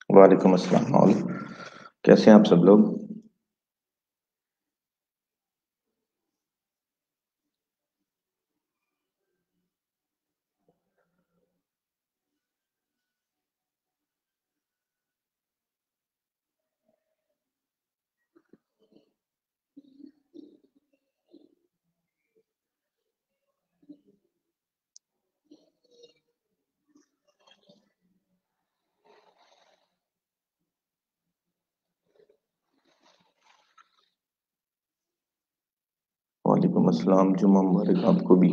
वालेकुम अस्सलाम और कैसे हैं आप सब लोग। वालेकुम अस्सलाम, जुम्मा मुबारक आपको भी।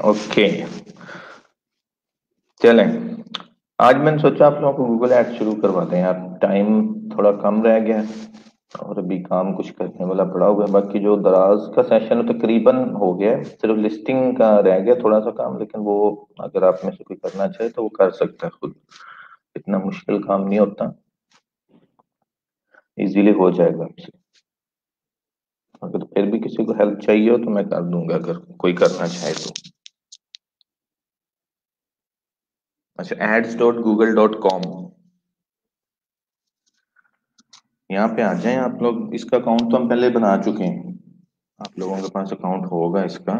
ओके, चलें। आज मैंने सोचा आप लोगों को गूगल ऐड शुरू करवा दें यार। टाइम थोड़ा कम रह गया है और अभी काम कुछ करने वाला पड़ा हुआ है। बाकी जो दराज का सेशन है तकरीबन हो गया है, सिर्फ लिस्टिंग का रह गया थोड़ा सा काम, लेकिन वो अगर आप में से कोई करना चाहे तो वो कर सकता है खुद। इतना मुश्किल काम नहीं होता, इजीली हो जाएगा आपसे। अगर फिर भी किसी को हेल्प चाहिए हो तो मैं कर दूंगा, अगर कोई करना चाहे तो। अच्छा, ads.google.com, यहाँ पे आ जाएं आप लोग। इसका अकाउंट तो हम पहले बना चुके हैं, आप लोगों के पास अकाउंट होगा इसका।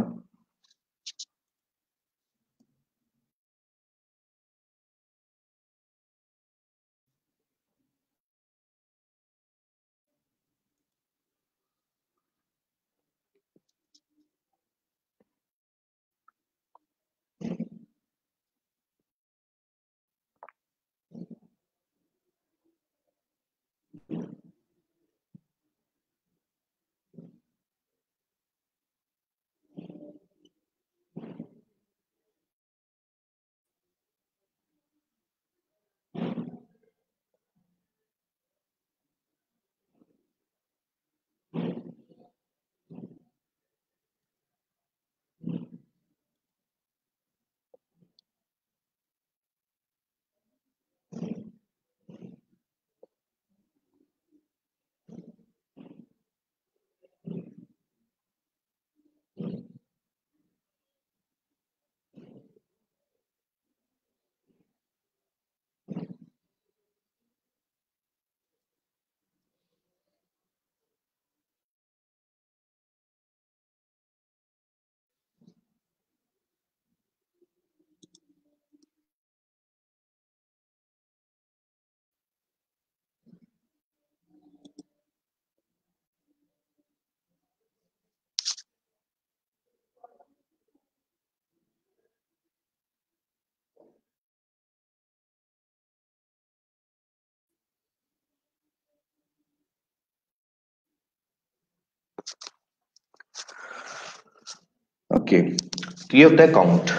ओके, तो ये होता है काउंट।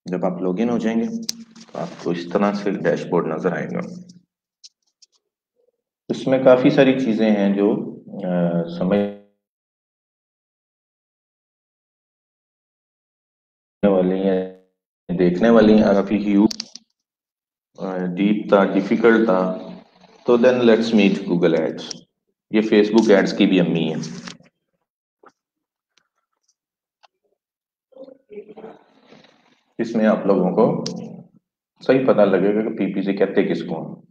जब आप लॉगिन हो जाएंगे तो आपको इस तरह से डैशबोर्ड नजर आएगा। इसमें काफी सारी चीजें हैं जो समझने वाली हैं, देखने वाली हैं। काफी ह्यूज डीप था, डिफिकल्ट था। तो then let's meet Google ads. ये फेसबुक एड्स की भी अम्मी है। इसमें आप लोगों को सही पता लगेगा कि पीपीसी कहते किसको हैं।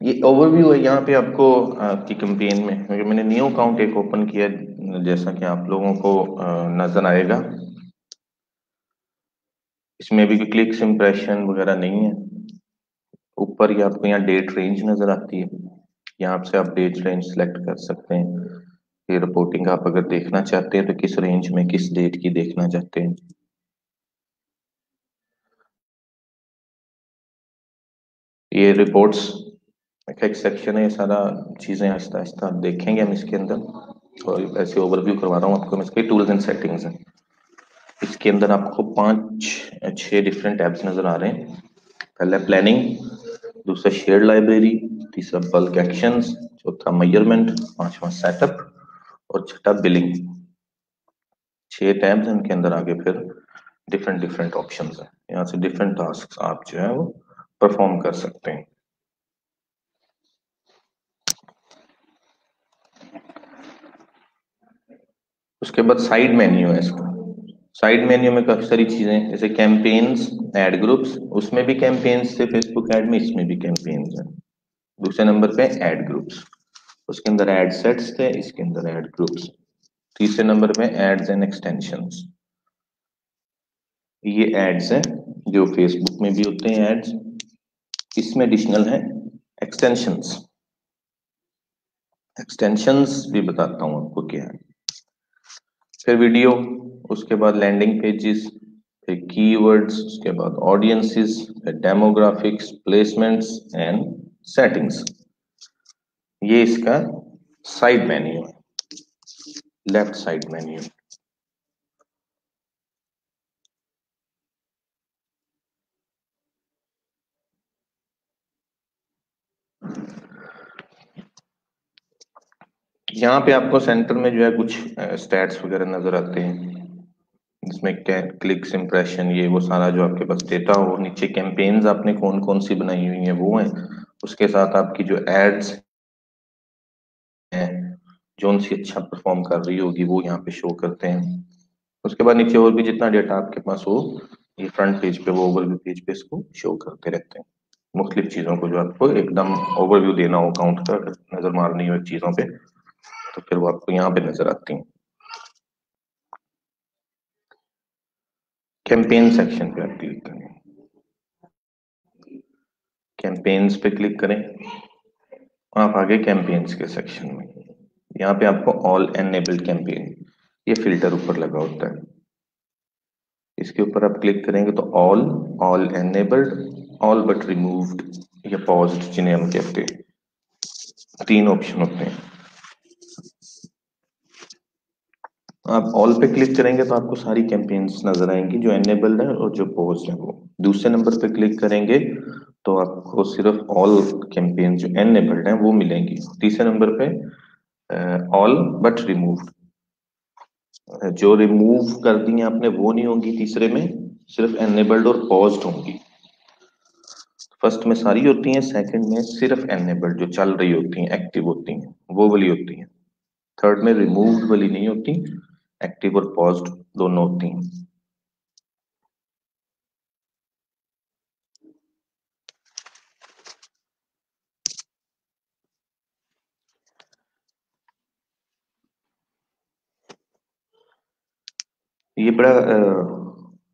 ये ओवरव्यू है यहाँ पे आपको आपकी कैंपेन में, क्योंकि मैंने न्यू अकाउंट एक ओपन किया, जैसा कि आप लोगों को नजर आएगा। इसमें भी क्लिक्स इंप्रेशन वगैरह नहीं है। ऊपर ही आपको यहाँ डेट रेंज नजर आती है। यहाँ से आप डेट रेंज सेलेक्ट कर सकते हैं। ये रिपोर्टिंग आप अगर देखना चाहते हैं तो किस रेंज में किस डेट की देखना चाहते हैं। ये रिपोर्ट्स का एक सेक्शन है। ये सारा चीजें आहिस्ता आहिस्ता देखेंगे हम इसके अंदर, और ऐसे ओवरव्यू करवा रहा हूँ आपको। इसके टूल्स एंड सेटिंग्स हैं। इसके अंदर आपको 5 6 डिफरेंट टैब्स नजर आ रहे हैं। पहला प्लानिंग, दूसरा शेयर्ड लाइब्रेरी, तीसरा बल्क एक्शंस, चौथा मेजरमेंट, पांचवा सेटअप और छठा बिलिंग। 6 टैब्स हैं उनके अंदर। आगे फिर डिफरेंट डिफरेंट ऑप्शंस हैं। यहाँ से डिफरेंट टास्क आप जो है वो परफॉर्म कर सकते हैं। उसके बाद साइड मेन्यू है इसका। साइड मेन्यू में काफी सारी चीजें, जैसे कैंपेन्स, एड ग्रुप्स। उसमें भी कैंपेन्स थे फेसबुक ऐड में, इसमें भी कैंपेन्स हैं। दूसरे नंबर पे ऐड ग्रुप्स, उसके अंदर एड सेट्स थे, इसके अंदर ऐड ग्रुप्स। तीसरे नंबर पे एड्स एंड एक्सटेंशंस। ये एड्स हैं जो फेसबुक में भी होते हैं एड्स। इसमें एडिशनल है एक्सटेंशंस। एक्सटेंशंस भी बताता हूँ आपको क्या है। फिर वीडियो, उसके बाद लैंडिंग पेजेस, फिर कीवर्ड्स, उसके बाद ऑडियंसेस, फिर डेमोग्राफिक्स, प्लेसमेंट्स एंड सेटिंग्स। ये इसका साइड मेन्यू है, लेफ्ट साइड मेन्यू। यहाँ पे आपको सेंटर में जो है कुछ स्टैट्स वगैरह नजर आते हैं। इसमें क्लिक्स, इंप्रेशन, ये वो सारा जो आपके पास डेटा हो। नीचे कैंपेन्स आपने कौन कौन सी बनाई हुई है वो है। उसके साथ आपकी जो एड्स हैं, जो सी अच्छा परफॉर्म कर रही होगी वो यहाँ पे शो करते हैं। उसके बाद नीचे और भी जितना डेटा आपके पास हो, ये फ्रंट पेज पे, वो ओवरव्यू पेज पे इसको शो करते रहते हैं। मुख्तलिफ चीजों को जो आपको एकदम ओवरव्यू देना हो अकाउंट का, नजर मारनी हो चीजों पे, तो फिर वो आपको यहाँ पे नजर आती हैं। कैंपेन सेक्शन पे आप क्लिक करें, कैंपेन्स पे क्लिक करें, आप आगे कैंपेन्स के सेक्शन में। यहाँ पे आपको ऑल एनेबल्ड कैंपेन, ये फिल्टर ऊपर लगा होता है, इसके ऊपर आप क्लिक करेंगे तो all, all enabled, all but removed या पॉज्ड, जिन्हें हम कहते हैं, 3 ऑप्शन होते हैं। आप ऑल पे क्लिक करेंगे तो आपको सारी कैंपेन्स नजर आएंगी जो एनेबल्ड है और जो पॉज्ड है वो। दूसरे नंबर पे क्लिक करेंगे तो आपको सिर्फ ऑल कैंपेन जो एनेबल्ड है वो मिलेंगी। तीसरे नंबर पे ऑल बट रिमूव्ड, जो रिमूव कर दी हैं आपने वो नहीं होंगी। तीसरे में सिर्फ एनेबल्ड और पॉज्ड होंगी। फर्स्ट में सारी होती हैं, सेकंड में सिर्फ एनेबल्ड जो चल रही होती हैं, एक्टिव होती हैं, वो वाली होती हैं। थर्ड में रिमूव्ड वाली नहीं होती, एक्टिव और पॉज्ड दोनों होती हैं। ये बड़ा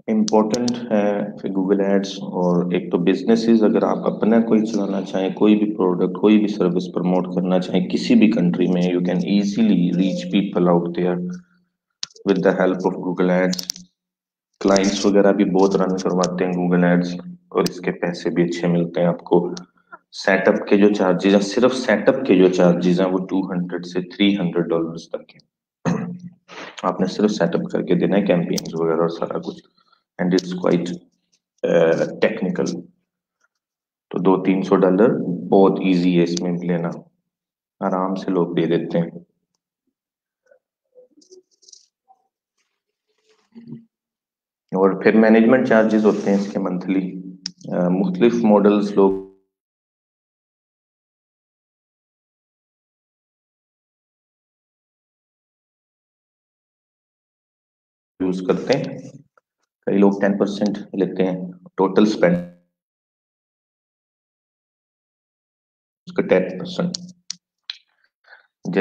इम्पोर्टेंट है फिर गूगल एड्स। और एक तो बिजनेसेस, अगर आप अपना कोई चलाना चाहें, कोई भी प्रोडक्ट, कोई भी सर्विस प्रमोट करना चाहें किसी भी कंट्री में, you can easily reach people out there with the help of Google ads. Clients वगैरह भी बहुत रन करवाते हैं गूगल एड्स, और इसके पैसे भी अच्छे मिलते हैं आपको। सेटअप के जो चार्जेस हैं, सिर्फ सेटअप के जो चार्जेस हैं वो 200 से $300 तक है। आपने सिर्फ सेटअप करके देना है कैंपेन्स वगैरह और सारा कुछ, एंड इट्स क्वाइट टेक्निकल। तो $200-300 बहुत इजी है इसमें लेना, आराम से लोग दे देते हैं। और फिर मैनेजमेंट चार्जेस होते हैं इसके मंथली। मुख्तलिफ मॉडल्स लोग यूज करते हैं। कई लोग 10% लेते हैं टोटल स्पेंड, उसका 10%।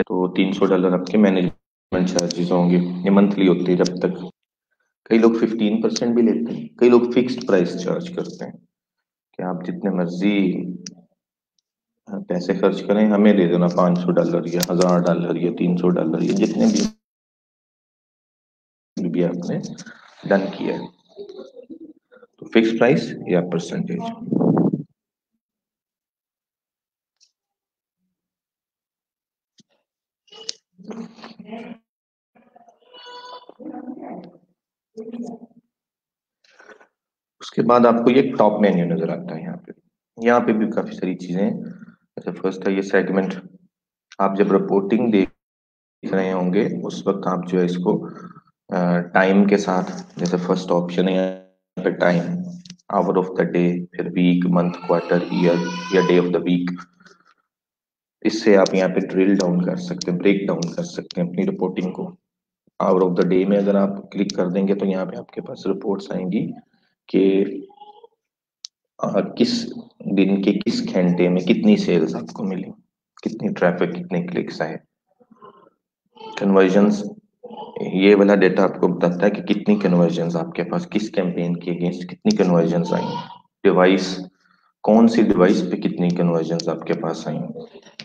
तो $300 आपके मैनेजमेंट चार्जेस होंगे, ये मंथली होती है जब तक। कई लोग 15% भी लेते हैं, कई लोग फिक्स्ड प्राइस चार्ज करते हैं कि आप जितने मर्जी पैसे खर्च करें, हमें दे देना $500 या $1000 या $300 या जितने भी आपने डन किया है। तो फिक्स प्राइस या परसेंटेज। उसके बाद आपको ये टॉप मेन्यू नजर आता है यहाँ पे भी काफी सारी चीजें हैं। जैसे फर्स्ट है ये सेगमेंट। आप जब रिपोर्टिंग देख रहे होंगे उस वक्त आप जो है इसको टाइम के साथ, जैसे फर्स्ट ऑप्शन है यहाँ पे time, hour of the day, फिर वीक, मंथ, क्वार्टर, ईयर या डे ऑफ द वीक। इससे आप यहाँ पे ड्रिल डाउन कर सकते हैं, ब्रेक डाउन कर सकते हैं अपनी रिपोर्टिंग को। आवर ऑफ द डे में अगर आप क्लिक कर देंगे तो यहाँ पे आपके पास रिपोर्ट्स आएंगी कि किस दिन के किस घंटे में कितनी सेल्स आपको मिली, कितनी ट्रैफिक, कितने क्लिक्स आए, कन्वर्जन्स। ये वाला डेटा आपको बताता है कि कितनी कन्वर्जन्स आपके पास किस कैंपेन के अगेंस्ट कितनी कन्वर्जन्स आई। डिवाइस, कौन सी डिवाइस पे कितनी कन्वर्जन्स आपके पास आई।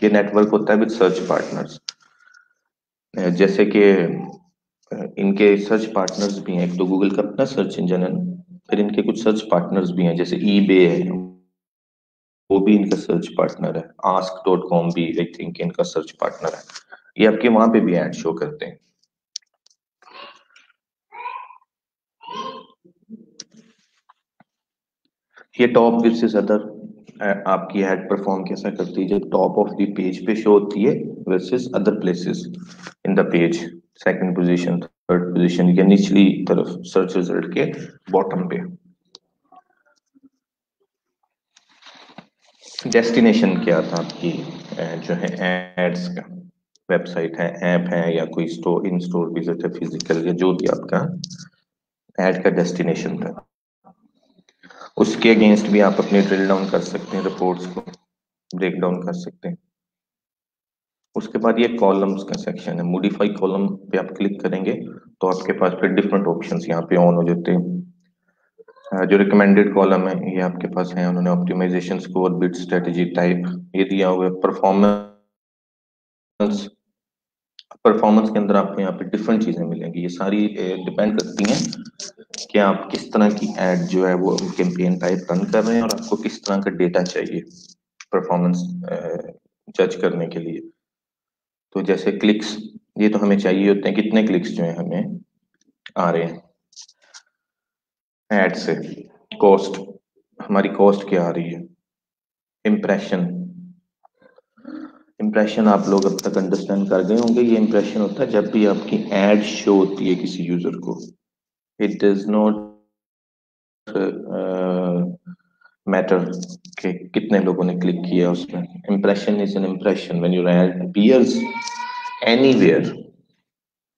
ये नेटवर्क होता है विद सर्च पार्टनर्स। जैसे कि इनके सर्च पार्टनर्स भी हैं, एक तो गूगल का अपना सर्च इंजन है, फिर इनके कुछ सर्च पार्टनर्स भी हैं, जैसे ईबे है, वो भी इनका सर्च पार्टनर है। ask.com भी आई थिंक इनका सर्च पार्टनर है। ये आपके वहां पे भी ऐड शो करते हैं। ये टॉप वर्सेस अदर, आपकी ऐड परफॉर्म कैसा करती है जब टॉप ऑफ द पेज पे शो होती है versus other places in the page, second position, third position या निचली तरफ सर्च रिजल्ट के बॉटम पे। डेस्टिनेशन क्या था आपकी जो है एड्स का, वेबसाइट है, ऐप है, या कोई स्टोर, इन स्टोर विजिट है फिजिकल, या जो भी आपका ऐड का डेस्टिनेशन था, उसके अगेंस्ट भी आप अपने ड्रिल डाउन कर सकते हैं, रिपोर्ट्स को ब्रेक डाउन कर सकते हैं। उसके बाद ये कॉलम्स का सेक्शन है, मॉडिफाई कॉलम पे आप क्लिक करेंगे तो आपके पास फिर डिफरेंट ऑप्शंस यहाँ पे ऑन हो जाते हैं। जो रिकमेंडेड कॉलम है ये आपके पास है, उन्होंने optimization score, bid strategy, type ये दिया हुआ है। परफॉर्मेंस, परफॉर्मेंस के अंदर आपको यहाँ पे डिफरेंट चीजें मिलेंगी, ये सारी डिपेंड करती हैं कि आप किस तरह की एड जो है वो कैंपेन टाइप रन कर रहे हैं और आपको किस तरह का डेटा चाहिए परफॉर्मेंस जज करने के लिए। तो जैसे क्लिक्स, ये तो हमें चाहिए होते हैं कितने क्लिक्स जो है हमें आ रहे हैं ऐड से। कॉस्ट, हमारी कॉस्ट क्या आ रही है। इम्प्रेशन, इम्प्रेशन आप लोग अब तक अंडरस्टैंड कर गए होंगे। ये इम्प्रेशन होता है जब भी आपकी एड शो होती है किसी यूजर को, इट डज नॉट मैटर कि कितने लोगों ने क्लिक किया उसमें। Impression is an impression when your add appears anywhere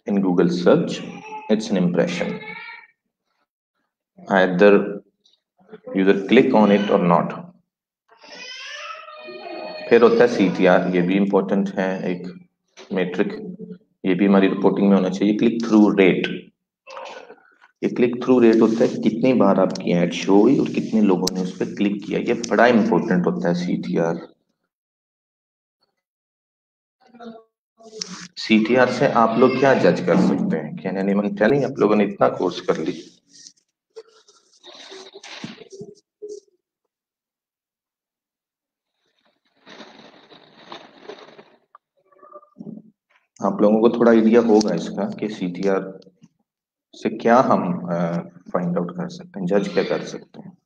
in Google search, it's an impression, either user click on it or not। फिर होता है CTR, ये भी इंपॉर्टेंट है एक मेट्रिक, ये भी हमारी रिपोर्टिंग में होना चाहिए। क्लिक थ्रू रेट, ये क्लिक थ्रू रेट होता है कितनी बार आपकी ऐड शो हुई और कितने लोगों ने उस पर क्लिक किया, ये बड़ा इंपॉर्टेंट होता है सीटीआर। सीटीआर से आप लोग क्या जज कर सकते हैं? Can anyone telling? आप लोगों ने इतना कोर्स कर ली, आप लोगों को थोड़ा आइडिया होगा इसका कि सीटीआर से क्या हम फाइंड आउट कर सकते हैं, जज क्या कर सकते हैं?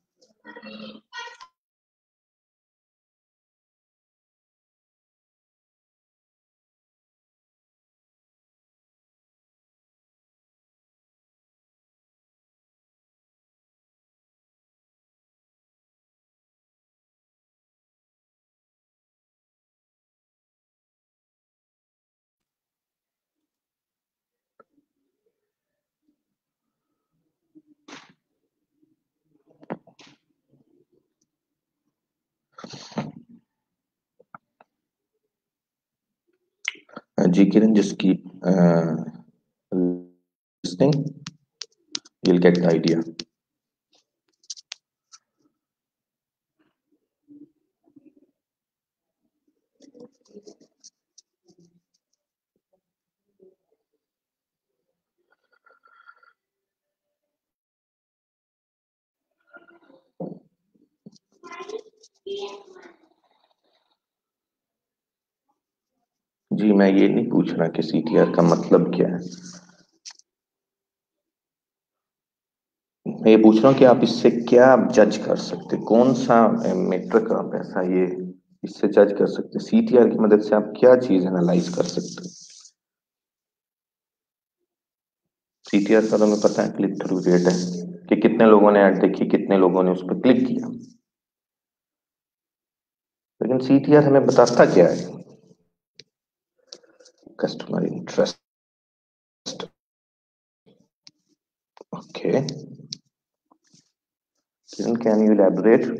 जी किरण, just keep listening, you'll get the idea. जी मैं ये नहीं पूछ रहा कि सीटीआर का मतलब क्या है, मैं ये पूछ रहा हूँ कि आप इससे क्या जज कर सकते, कौन सा मेट्रिक आप ऐसा ये इससे जज कर सकते, सीटीआर की मदद से आप क्या चीज एनालाइज कर सकते? सीटीआर का तो हमें पता है क्लिक थ्रू रेट है कि कितने लोगों ने ऐड देखी, कितने लोगों ने उस पर क्लिक किया, लेकिन सीटीआर हमें बताता क्या है? Customer interest. Okay, can you elaborate?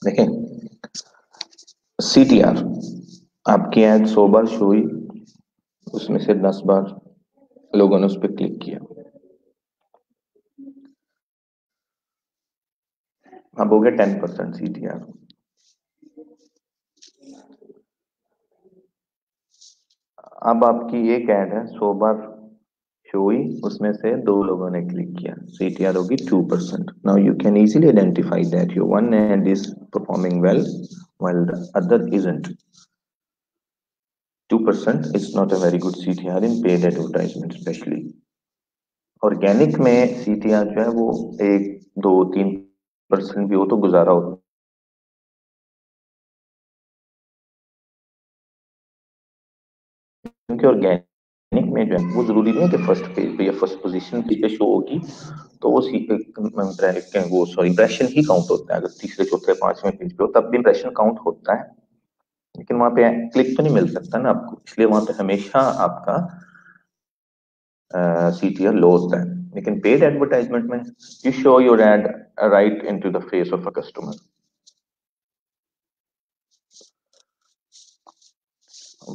देखें, सीटीआर आपकी ऐड 100 बार शो हुई, उसमें से 10 बार लोगों ने उस पर क्लिक किया, अब हो गया 10% सीटीआर। अब आपकी एक ऐड है 100 बार शो हुई, उसमें से 2 लोगों ने क्लिक किया, सीटीआर होगी 2%। Now you can easily identify that your one ad is performing well while the other isn't. 2% is not a very good CTR in paid advertisement, especially organic में CTR जो है वो 1, 2, 3% भी हो तो गुजारा होता है, क्योंकि ऑर्गेनिक में जो है वो जरूरी नहीं है कि फर्स्ट पेज पे या फर्स्ट पोजीशन पे शो होगी तो वो सॉरी इम्प्रेशन ही काउंट होता है। अगर तीसरे चौथे पांचवें पेज पे हो तब भी इम्प्रेशन काउंट होता है, लेकिन वहां पे क्लिक तो नहीं मिल सकता ना आपको, इसलिए वहां पे हमेशा आपका सीटीआर लो होता है। लेकिन पेड एडवर्टाइजमेंट में you show your add right into the face of a customer,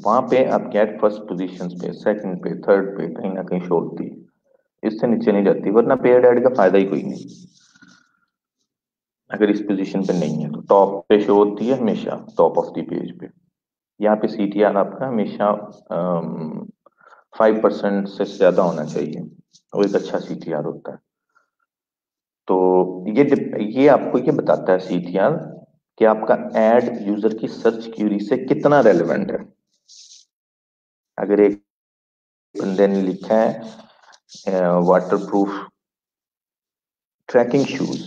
वहां पे आपकी एड फर्स्ट पोजीशन पे, सेकंड पे, थर्ड पे कहीं ना कहीं शो होती है, इससे नीचे नहीं जाती, वरना पेड एड का फायदा ही कोई नहीं। अगर इस पोजीशन पे नहीं है तो टॉप पे शो होती है हमेशा, टॉप ऑफ द पेज पे। यहाँ पे सीटीआर आपका हमेशा 5% से ज्यादा होना चाहिए, वो एक अच्छा सीटीआर होता है। तो ये आपको ये बताता है सीटीआर कि आपका एड यूजर की सर्च क्यूरी से कितना रेलेवेंट है। अगर एक बंदे ने लिखा है वाटर प्रूफ ट्रैकिंग शूज,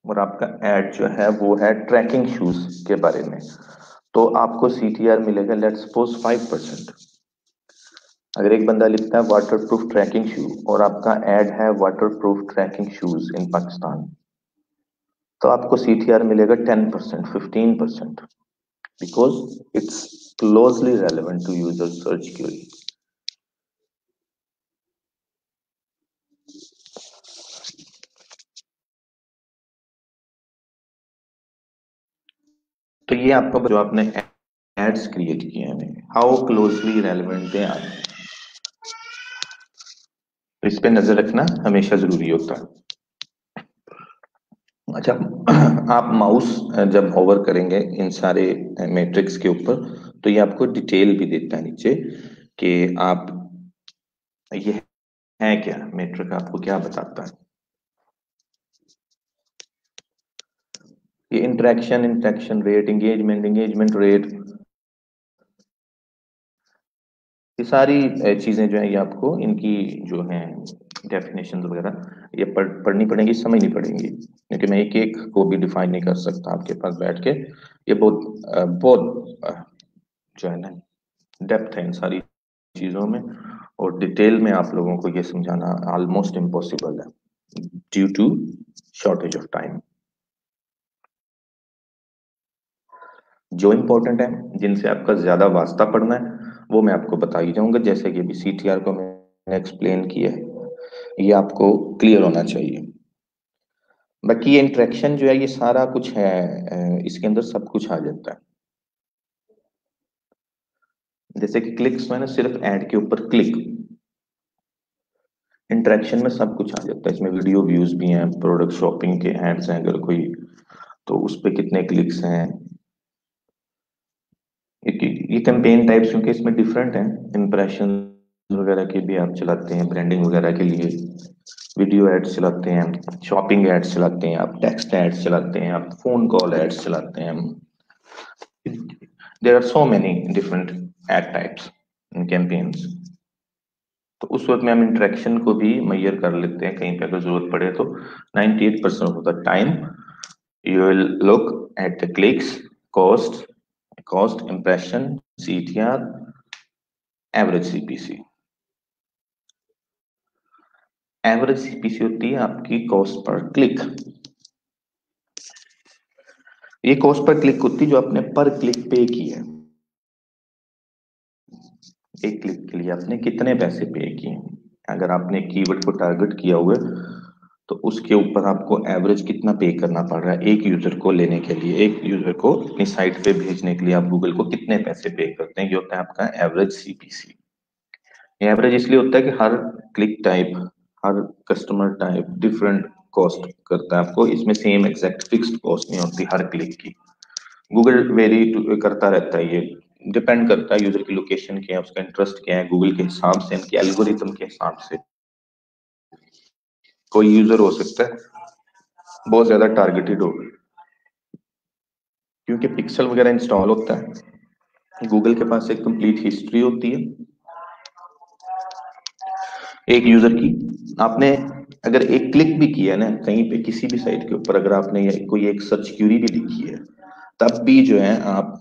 और आपका ऐड जो है वो है ट्रैकिंग शूज के बारे में, तो आपको सीटीआर मिलेगा लेट्स सपोज 5%। अगर एक बंदा लिखता है वाटर प्रूफ ट्रैकिंग शू और आपका ऐड है waterproof trekking shoes in Pakistan, तो आपको सीटीआर मिलेगा 10%, 15%, because it's closely relevant to user search query. तो ये आपका जो आपने एड्स क्रिएट किए हैं हाउ क्लोजली रेलेवेंट है आप, इस पे नजर रखना हमेशा जरूरी होता है। अच्छा, आप माउस जब होवर करेंगे इन सारे मैट्रिक्स के ऊपर, तो ये आपको डिटेल भी देता है नीचे कि आप ये है क्या मैट्रिक, आपको क्या बताता है। ये interaction, interaction rate, engagement, engagement rate, ये सारी चीजें जो है ये आपको इनकी जो है डेफिनेशन वगैरह ये पढ़नी पड़ेंगी, समझनी पड़ेंगी, क्योंकि मैं एक एक को भी डिफाइन नहीं कर सकता आपके पास बैठ के। ये बहुत जो है ना डेप्थ है इन सारी चीजों में, और डिटेल में आप लोगों को ये समझाना ऑलमोस्ट इम्पॉसिबल है due to shortage of time. जो इंपॉर्टेंट है जिनसे आपका ज्यादा वास्ता पड़ना है वो मैं आपको बता ही जाऊंगा, जैसे कि अभी सीटीआर को मैंने एक्सप्लेन किया है, ये आपको क्लियर होना चाहिए। बाकी ये इंटरेक्शन जो है ये सारा कुछ है, इसके अंदर सब कुछ आ जाता है। जैसे कि क्लिक्स में ना सिर्फ ऐड के ऊपर क्लिक, इंटरेक्शन में सब कुछ आ जाता है, इसमें वीडियो व्यूज भी हैं, प्रोडक्ट शॉपिंग के एड्स हैं अगर कोई, तो उस पे कितने क्लिक्स हैं। ये कैंपेन टाइप्स क्योंकि इसमें डिफरेंट हैं, इंप्रेशन वगैरह के भी आप चलाते हैं ब्रांडिंग वगैरह के लिए, वीडियो एड्स चलाते हैं, शॉपिंग एड्स चलाते हैं आप, टेक्स्ट एड्स चलाते हैं आप, फोन कॉल एड्स चलाते हैं। There are so many different ad types in campaigns. तो उस वक्त में हम इंटरेक्शन को भी मैयर कर लेते हैं कहीं पे अगर जरूरत पड़े तो। 98% of the time you will look at the clicks, cost, impression, CTR, average CPC। Average CPC होती है आपकी कॉस्ट पर क्लिक। ये कॉस्ट पर क्लिक होती है जो आपने पर क्लिक पे की है, एक क्लिक के लिए आपने कितने पैसे पे किए। अगर आपने कीवर्ड को टारगेट किया हुआ है तो उसके ऊपर आपको एवरेज कितना पे करना पड़ रहा है एक यूजर को लेने के लिए, एक यूजर को अपनी साइट पे भेजने के लिए आप गूगल को कितने पैसे पे करते हैं, ये होता है आपका एवरेज सीपीसी। एवरेज इसलिए होता है कि हर क्लिक टाइप, हर कस्टमर टाइप डिफरेंट कॉस्ट करता है आपको, इसमें सेम एग्जैक्ट फिक्स्ड कॉस्ट नहीं होती हर क्लिक की। गूगल वेरी करता रहता है, ये डिपेंड करता है यूजर की लोकेशन क्या है, उसका इंटरेस्ट क्या है, गूगल के हिसाब से, इनके एल्गोरिथम के हिसाब से। कोई यूजर हो सकता है बहुत ज्यादा टारगेटेड हो, क्योंकि पिक्सल वगैरह इंस्टॉल होता है, गूगल के पास एक कंप्लीट हिस्ट्री होती है एक यूजर की। आपने अगर एक क्लिक भी किया ना कहीं पे किसी भी साइट के ऊपर, अगर आपने कोई एक सर्च क्यूरी भी लिखी है, तब भी जो है आप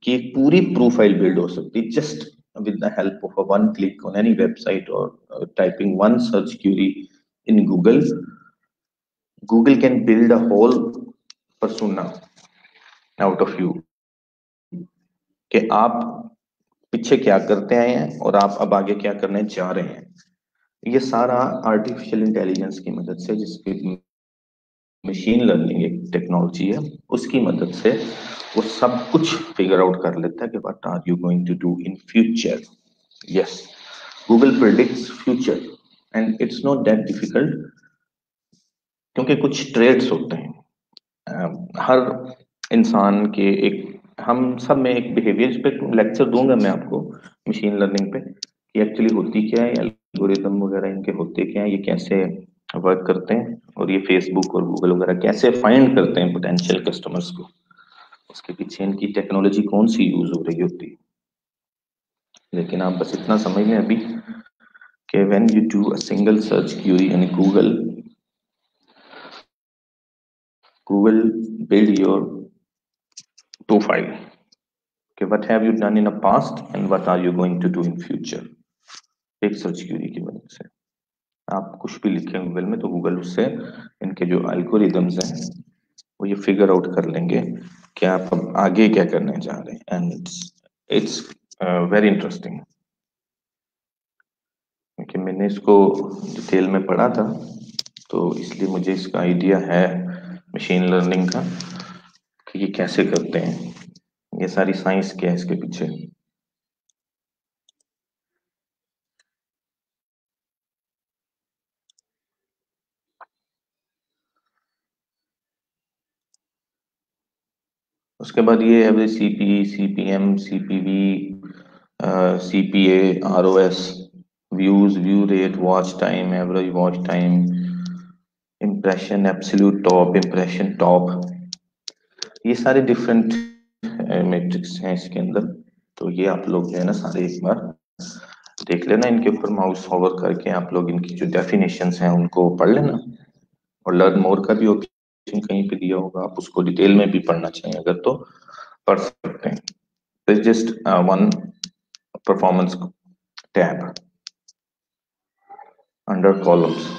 की एक पूरी प्रोफाइल बिल्ड हो सकती है just with the help of a one click on any website और typing one search query in Google. Google can build a whole persona out of you, कि आप पीछे क्या करते आए हैं और आप अब आगे क्या करने जा रहे हैं। ये सारा आर्टिफिशियल इंटेलिजेंस की मदद से, जिसकी मशीन लर्निंग एक टेक्नोलॉजी है, उसकी मदद से वो सब कुछ फिगर आउट कर लेता है कि what are you going to do in future. Yes, Google predicts future and it's not that difficult, क्योंकि कुछ ट्रेड्स होते हैं हर इंसान के, एक हम सब में एक बिहेवियर, इस पे लेक्चर दूंगा मैं आपको मशीन लर्निंग पे कि एक्चुअली होती क्या है, एल्गोरिदम वगैरह इनके होते क्या है, ये कैसे वर्क करते हैं, और ये फेसबुक और गूगल वगैरह कैसे फाइंड करते हैं पोटेंशियल कस्टमर्स को, उसके पीछे इनकी टेक्नोलॉजी कौन सी यूज हो रही होती है। लेकिन आप बस इतना समझ लें अभी कि when you do a single search query in Google, Google build your profile. Okay, what have you done in the past and what are you going to do in future? एक सर्च क्यूरी की वजह से आप कुछ भी लिखें Google में तो गूगल उससे इनके जो एल्गोरिदम्स हैं वो ये फिगर आउट कर लेंगे कि आप अब आगे क्या करने जा रहे हैं। एंड इट्स वेरी इंटरेस्टिंग, क्योंकि मैंने इसको डिटेल में पढ़ा था तो इसलिए मुझे इसका आइडिया है मशीन लर्निंग का कि ये कैसे करते हैं, ये सारी साइंस क्या है इसके पीछे। उसके बाद ये average CP, CPM, CPV, CPA, ROS, views, view rate, watch time, average watch time, impression, absolute top, impression top, ये सारे डिफरेंट मैट्रिक्स हैं इसके अंदर। तो ये आप लोग जो है ना सारे एक बार देख लेना, इनके ऊपर माउस होवर करके आप लोग इनकी जो डेफिनेशंस हैं उनको पढ़ लेना, और लर्न मोर का भी ऑप्शन कहीं पे दिया होगा, आप उसको डिटेल में भी पढ़ना चाहिए अगर तो पढ़ सकते हैं। Just one performance tab under columns.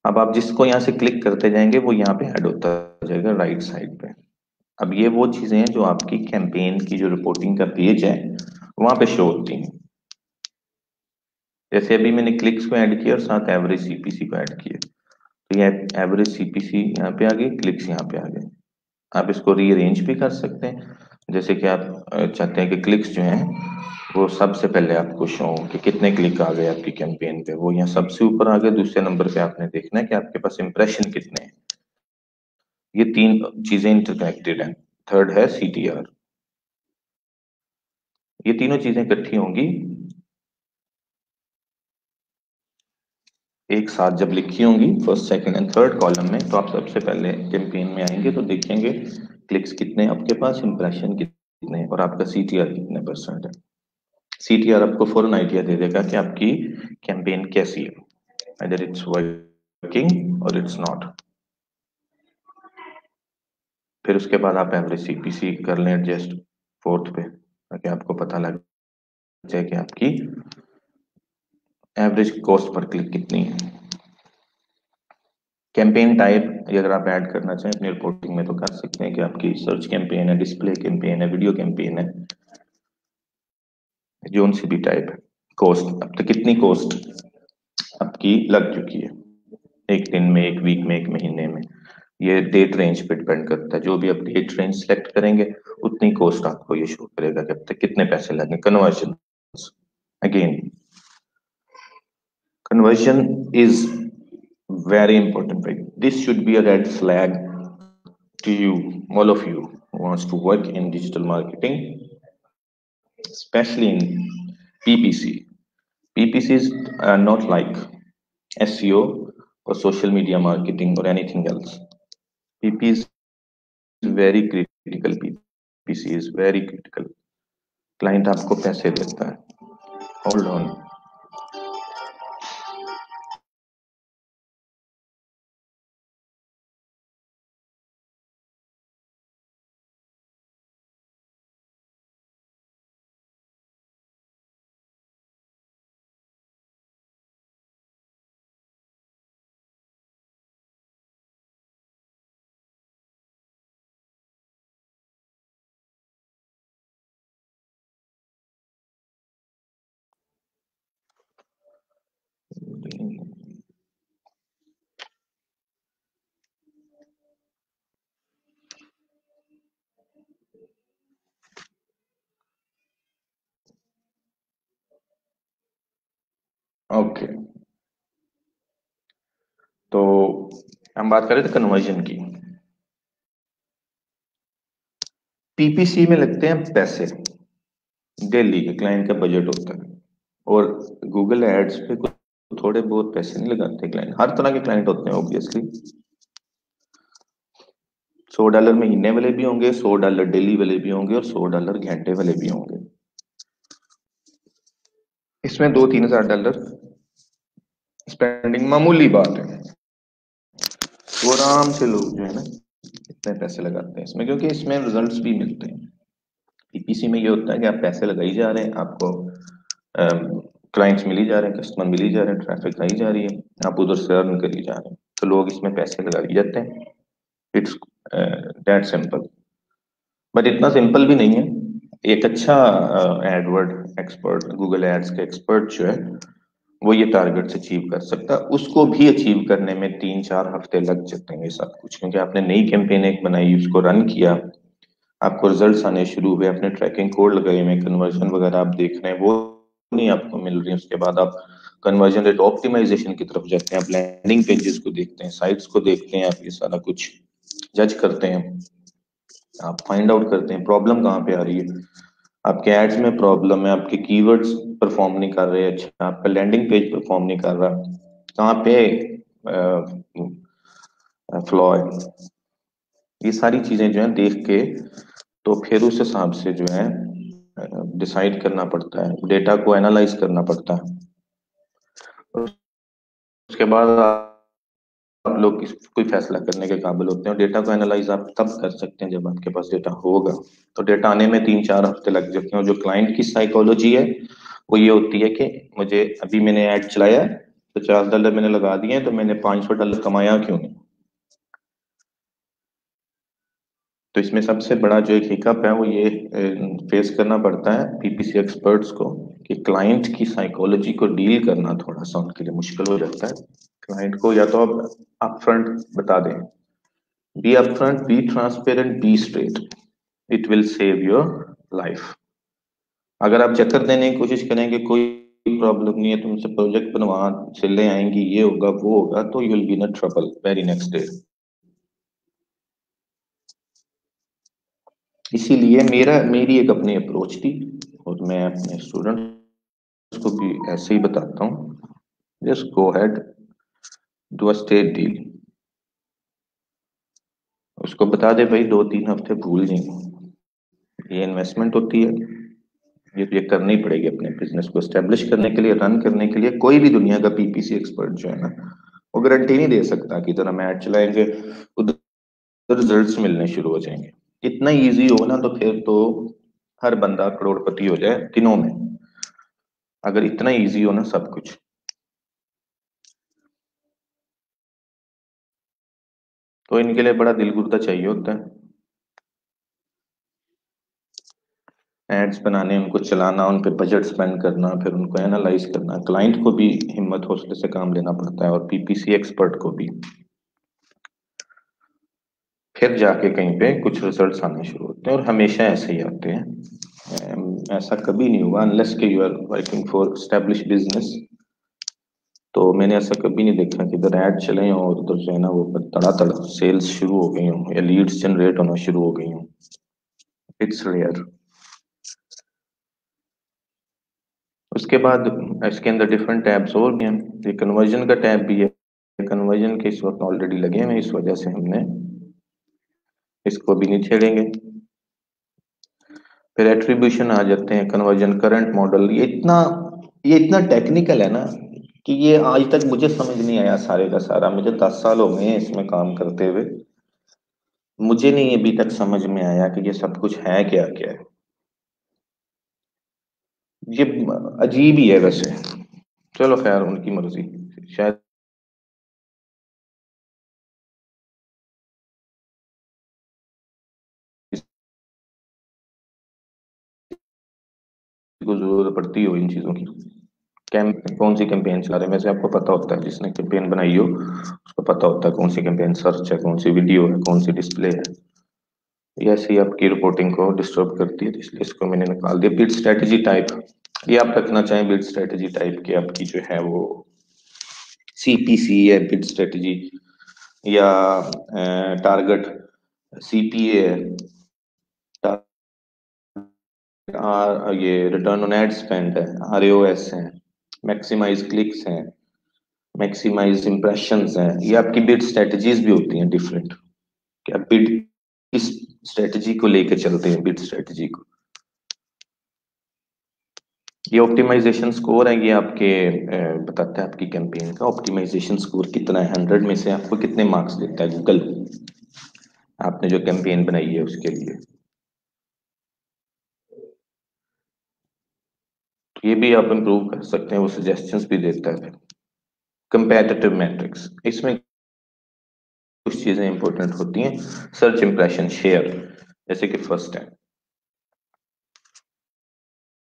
अब आप जिसको यहाँ से क्लिक करते जाएंगे वो यहाँ पे ऐड होता जाएगा राइट साइड पे। अब ये वो चीजें हैं जो आपकी कैंपेन की जो रिपोर्टिंग का पेज है वहां पे शो होती हैं। जैसे अभी मैंने क्लिक्स को ऐड किया और साथ एवरेज सीपीसी को ऐड किया, तो ये एवरेज सीपीसी यहाँ पे आ गई, क्लिक्स यहाँ पे आ गए। आप इसको रीअरेंज भी कर सकते हैं, जैसे कि आप चाहते हैं कि क्लिक्स जो हैं वो सबसे पहले आपको शो हो कि कितने क्लिक आ गए आपकी कैंपेन पे, वो यहाँ सबसे ऊपर आ गए। दूसरे नंबर पे आपने देखना है कि आपके पास इंप्रेशन कितने हैं। ये तीन चीजें इंटरकनेक्टेड हैं। थर्ड है सीटीआर। ये तीनों चीजें इकट्ठी होंगी एक साथ जब लिखी होंगी first, second and third column में, तो आप सबसे पहले कैंपेन में आएंगे तो देखेंगे क्लिक्स कितने आपके पास, इंप्रेशन कितने और आपका सीटीआर कितने परसेंट है। सीटीआर आपको फौरन आइडिया दे देगा कि आपकी कैंपेन कैसी है, whether it's working or it's not। फिर उसके बाद आप एवरेज सीपीसी कर लें एडजस्ट फोर्थ पे, ताकि आपको पता लग जाए कि आपकी एवरेज कॉस्ट पर क्लिक कितनी है। कैंपेन टाइप ये अगर आप ऐड करना चाहें अपनी रिपोर्टिंग में तो कर सकते हैं कि आपकी सर्च कैंपेन है, डिस्प्ले कैंपेन है, वीडियो कैंपेन है, जोन सी भी टाइप है। कॉस्ट अब तक कितनी कॉस्ट आपकी लग चुकी है, एक दिन में, एक वीक में, एक महीने में, ये डेट रेंज पे डिपेंड करता है। जो भी आप डेट रेंज सेलेक्ट करेंगे उतनी कॉस्ट आपको ये शो करेगा कि अब तक कितने पैसे लगे। Conversion, again conversion is very important, right? This should be a red flag to you, all of you who wants to work in digital marketing, especially in PPC. PPCs are not like SEO or social media marketing or anything else. PP is very critical. PPC is very critical. Client आपको पैसे देता है। Hold on. Okay, तो हम बात कर रहे थे कन्वर्जन की। पीपीसी में लगते हैं पैसे, डेली के क्लाइंट का बजट होता है, और गूगल एड्स पे कुछ थोड़े बहुत पैसे नहीं लगाते क्लाइंट, हर तरह के क्लाइंट होते हैं ऑब्वियसली। $100 महीने वाले भी होंगे, $100 डेली वाले भी होंगे और $100 घंटे वाले भी होंगे। इसमें $2-3 हजार स्पेंडिंग मामूली बात है। वो आराम से लोग जो है ना इतने पैसे लगाते हैं इसमें, क्योंकि इसमें रिजल्ट्स भी मिलते हैं। पीपीसी में ये होता है कि आप पैसे लगाई जा रहे हैं, आपको क्लाइंट्स मिली जा रहे हैं, कस्टमर मिली जा रहे हैं, ट्रैफिक आई जा रही है, आप उधर से अर्न करी जा रहे हैं, तो लोग इसमें पैसे लगा जाते हैं। It's that simple. बट इतना सिंपल भी नहीं है। एक अच्छा एडवर्ड एक्सपर्ट, गूगल एड्स के एक्सपर्ट जो है वो ये टारगेट्स अचीव कर सकता है। उसको भी अचीव करने में 3-4 हफ्ते लग जाते हैं सब कुछ, क्योंकि आपने नई कैंपेन एक बनाई, उसको रन किया, आपको रिजल्ट्स आने शुरू हुए, आपने ट्रैकिंग कोड लगाए हुए, कन्वर्जन वगैरह आप देख रहे हैं, वो नहीं आपको मिल रही है। उसके बाद आप कन्वर्जन रेट ऑप्टिमाइजेशन की तरफ जाते हैं, आप लैंडिंग पेजेस को देखते हैं, साइट्स को देखते हैं, आप ये सारा कुछ जज करते हैं, आप फाइंड आउट करते हैं प्रॉब्लम कहाँ पे आ रही है। आपके एड्स में प्रॉब्लम है, आपके कीवर्ड्स परफॉर्म नहीं कर रहे, अच्छा आपका लैंडिंग पेज परफॉर्म नहीं कर रहा, कहाँ पे फ्लॉ है। ये सारी चीजें जो है देख के तो फिर उस हिसाब से जो है डिसाइड करना पड़ता है, डेटा को एनालाइज करना पड़ता है। उसके बाद आप लोग कोई फैसला करने के काबिल होते हैं। और डेटा को एनालाइज आप तब कर सकते हैं जब आपके पास डेटा होगा। तो डेटा आने में 3-4 हफ्ते लग जाते हैं। और जो क्लाइंट की साइकोलॉजी है वो ये होती है कि मुझे अभी मैंने ऐड चलाया, $50 मैंने लगा दिए, तो मैंने $500 कमाया क्यों नहीं। तो इसमें सबसे बड़ा जो एक हिकअप है वो ये फेस करना पड़ता है पीपीसी एक्सपर्ट्स को, कि क्लाइंट की साइकोलॉजी को डील करना थोड़ा सा उनके लिए मुश्किल हो जाता है। क्लाइंट को या तो आप अपफ्रंट बता दें, be upfront, be transparent, be straight, it will save your life. अगर आप चक्कर देने की कोशिश करेंगे कोई प्रॉब्लम नहीं है, तुमसे प्रोजेक्ट बनवा चले आएंगी, ये होगा वो होगा, तो you will be in trouble very next day. इसीलिए मेरी एक अपनी अप्रोच थी, और मैं अपने स्टूडेंट्स को भी ऐसे ही बताता हूँ, just go head, do a state deal. उसको बता दे भाई 2-3 हफ्ते भूल जाएंगे, ये इन्वेस्टमेंट होती है, ये करनी पड़ेगी अपने बिजनेस को एस्टेब्लिश करने के लिए, रन करने के लिए। कोई भी दुनिया का पीपीसी एक्सपर्ट जो है ना वो गारंटी नहीं दे सकता कि जरा हम ऐड चलाएंगे उधर रिजल्ट्स मिलने शुरू हो जाएंगे। इतना इजी हो ना तो फिर तो हर बंदा करोड़पति हो जाए दिनों में, अगर इतना इजी हो ना सब कुछ। तो इनके लिए बड़ा दिल गुर्दा चाहिए होता है, एड्स बनाने, उनको चलाना, उन पे बजट स्पेंड करना, फिर उनको एनालाइज करना। क्लाइंट को भी हिम्मत हौसले से काम लेना पड़ता है और पीपीसी एक्सपर्ट को भी। फिर जाके कहीं पे कुछ रिजल्ट्स आने शुरू होते हैं, और हमेशा ऐसे ही आते हैं। ऐसा कभी नहीं हुआ अनलेस के you are working for establish business, तो मैंने ऐसा कभी नहीं देखा कि इधर ऐड चले हों और उधर जो है ना वो तड़ातड़ सेल्स शुरू हो गई हों या लीड्स जनरेट होना शुरू हो गई हों। It's rare. उसके बाद इसके अंदर डिफरेंट टैब्स और भी हैं। ये कन्वर्जन का टैब भी है, कन्वर्जन के इस वक्त ऑलरेडी लगे हैं, इस वजह से हमने इसको भी नहीं छेड़ेंगे। फिर एट्रीब्यूशन आ जाते हैं, कन्वर्जन करंट मॉडल। ये इतना टेक्निकल है ना कि ये आज तक मुझे समझ नहीं आया सारे का सारा। मुझे 10 साल हो गए हैं इसमें काम करते हुए, मुझे नहीं अभी तक समझ में आया कि ये सब कुछ है क्या क्या है। ये अजीब ही है वैसे। चलो खैर उनकी मर्जी, शायद को जरूरत पड़ती हो इन चीजों की। कैम कौन सी कैंपेन चला रहे हैं वैसे आपको पता होता है, जिसने कैंपेन बनाई हो उसको पता होता है कौन सी कैंपेन सर्च है, कौन सी वीडियो है, कौन सी डिस्प्ले है। ये ऐसे ही आपकी रिपोर्टिंग को डिस्टर्ब करती है, तो इसलिए इसको मैंने निकाल दिया। बिड स्ट्रेटजी टाइप, ये आप रखना चाहें बिड स्ट्रेटजी टाइप की आपकी जो है वो सीपीसी है बिड स्ट्रेटजी, या टारगेट सीपीए है, ये रिटर्न ऑन एड स्पेंड है, आरओएस है, मैक्सिमाइज क्लिक्स हैं, मैक्सिमाइज इंप्रेशंस हैं। ये आपकी बिड स्ट्रेटजीज भी होती हैं डिफरेंट, क्या बिड इस स्ट्रेटजी को लेकर चलते हैं, बिड स्ट्रेटजी को। ये ऑप्टिमाइजेशन स्कोर है, ये आपके बताता है आपकी कैंपेन का ऑप्टिमाइजेशन स्कोर कितना है, 100 में से आपको कितने मार्क्स देता है गूगल, आपने जो कैंपेन बनाई है उसके लिए। तो ये भी आप इंप्रूव कर सकते हैं, वो सजेशंस भी देता है। कंपैटिटिव मैट्रिक्स, इसमें कुछ चीजें इंपॉर्टेंट होती हैं। सर्च इंप्रेशन शेयर, जैसे कि फर्स्ट है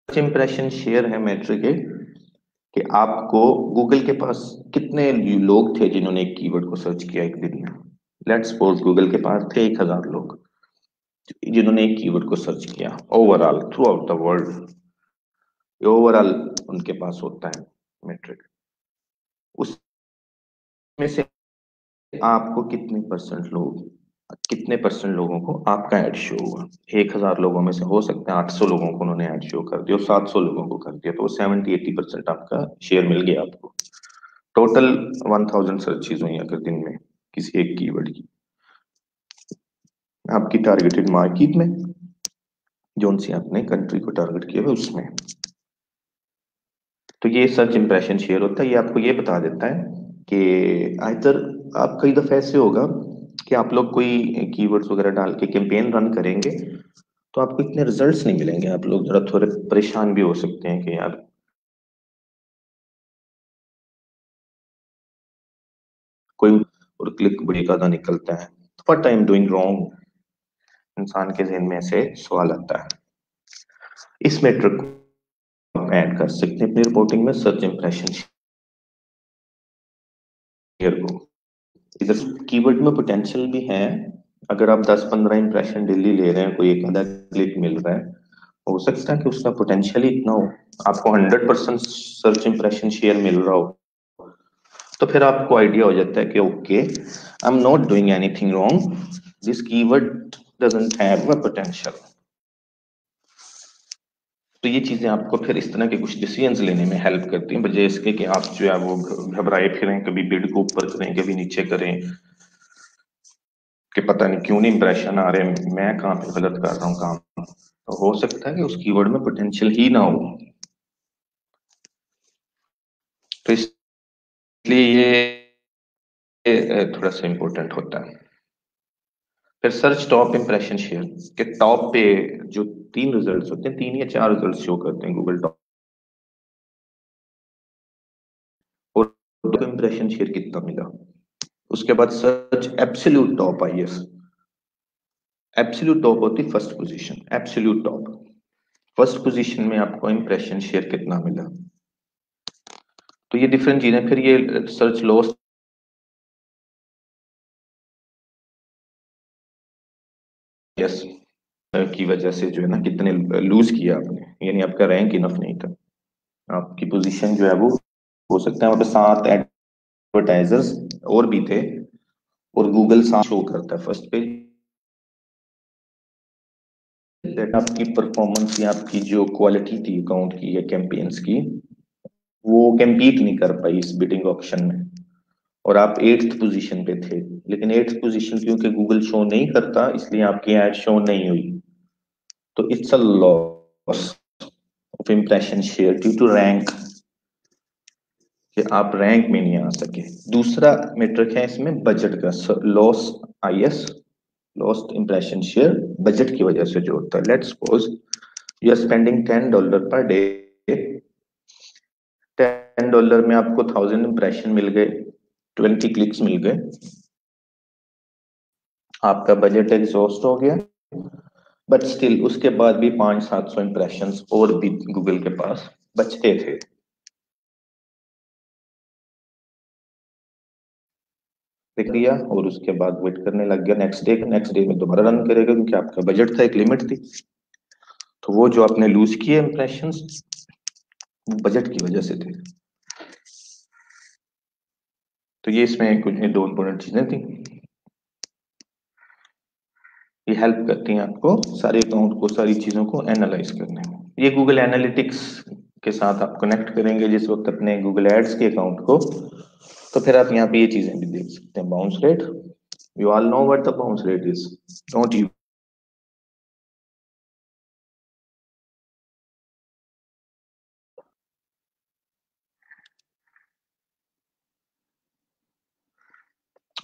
सर्च इंप्रेशन शेयर है मैट्रिक है कि आपको गूगल के पास कितने लोग थे जिन्होंने एक कीवर्ड को सर्च किया एक दिन में। लेट्स सपोज गूगल के पास थे 1000 लोग जिन्होंने एक कीवर्ड को सर्च किया overall through out the world, overall उनके पास होता है मैट्रिक। उसमें से आपको कितने परसेंट लोगों को आपका एड शो हुआ। 1000 लोगों में से हो सकता है 800 लोगों को उन्होंने एड शो कर दिया और 700 लोगों को कर दिया, तो 70-80% आपका शेयर मिल गया आपको। टोटल 1000 सर्चेज हुई अगर दिन में किसी एक कीवर्ड की आपकी टारगेटेड मार्केट में, जोन सी आपने कंट्री को टारगेट किया है उसमें। तो ये सर्च इंप्रेशन शेयर होता है, ये आपको ये बता देता है कि इधर आप कई दफे ऐसे होगा कि आप लोग कोई कीवर्ड्स वगैरह डाल के कैंपेन रन करेंगे तो आपको इतने रिजल्ट्स नहीं मिलेंगे, आप लोग जरा थोड़े परेशान भी हो सकते हैं कि यार कोई और क्लिक बड़ी ज्यादा निकलता है, what I am doing wrong, इंसान के जहन में ऐसे सवाल आता है। इस मेट्रिक को आप ऐड कर सकते हैं अपनी रिपोर्टिंग में, सर्च इंप्रेशन शेयर को। इधर कीवर्ड में पोटेंशियल भी है, अगर आप 10-15 इंप्रेशन डेली ले रहे हैं, कोई एक आधा क्लिक मिल रहा है, हो सकता है कि उसका पोटेंशियल ही इतना हो, आपको 100% सर्च इंप्रेशन शेयर मिल रहा हो, तो फिर आपको आइडिया हो जाता है कि okay I am not doing anything wrong, this keyword doesn't have a potential. तो ये चीजें आपको फिर इस तरह के कुछ डिसीजंस लेने में हेल्प करती हैं, बजाय इसके कि आप जो है वो घबराए फिरें, कभी बिड को ऊपर करें कभी नीचे करें कि पता नहीं क्यों नहीं इंप्रेशन आ रहे, मैं कहाँ पे गलत कर रहा हूँ काम। तो हो सकता है कि उस कीवर्ड में पोटेंशियल ही ना हो, तो इसलिए ये थोड़ा सा इम्पोर्टेंट होता है। फिर सर्च टॉप इंप्रेशन शेयर के टॉप पे जो 3 रिजल्ट्स होते हैं, 3 या 4 रिजल्ट शो करते हैं गूगल टॉप, और इंप्रेशन शेयर कितना मिला। उसके बाद search absolute top IS, absolute top होती है first position, absolute top first position में आपको इंप्रेशन शेयर कितना मिला। तो ये डिफरेंट चीजें, फिर ये सर्च लॉस यस की वजह से जो है ना कितने लूज किया आपने, यानी आपका रैंक इनफ नहीं था, आपकी पोजीशन जो है वो हो सकता है वहां पे 7 एडवर्टाइजर्स और भी थे और गूगल 7 शो करता है फर्स्ट पेज, आपकी परफॉर्मेंस या आपकी जो क्वालिटी थी अकाउंट की या कैंपेन्स की वो compete नहीं कर पाई इस बिडिंग ऑप्शन में, और आप 8th पोजीशन पे थे, लेकिन 8th पोजीशन क्योंकि गूगल शो नहीं करता इसलिए आपकी एड शो नहीं हुई, तो it's a loss of impression share due to rank, कि आप रैंक में नहीं आ सके। दूसरा मेट्रिक है इसमें बजट का, loss IS, lost impression share budget की वजह से जो होता है। Let's suppose you are spending $10 per day, $10 में आपको 1000 इंप्रेशन मिल गए, 20 क्लिक्स मिल गए, आपका बजट एग्जॉस्ट हो गया, बट स्टिल उसके बाद भी 500-700 इंप्रेशन और भी गूगल के पास बचते थे। देख लिया और उसके बाद वेट करने लग गया नेक्स्ट डे में दोबारा रन करेगा, क्योंकि आपका बजट था, एक लिमिट थी, तो वो जो आपने लूज किए इंप्रेशन वो बजट की वजह से थे। तो ये इसमें कुछ 2 इंपॉर्टेंट चीजें थी, ये हेल्प करती हैं आपको सारे अकाउंट को, सारी चीजों को एनालाइज करने में। ये गूगल एनालिटिक्स के साथ आप कनेक्ट करेंगे जिस वक्त अपने गूगल एड्स के अकाउंट को, तो फिर आप यहाँ पे ये चीजें भी देख सकते हैं। Bounce rate, you all know what the bounce rate is, don't you?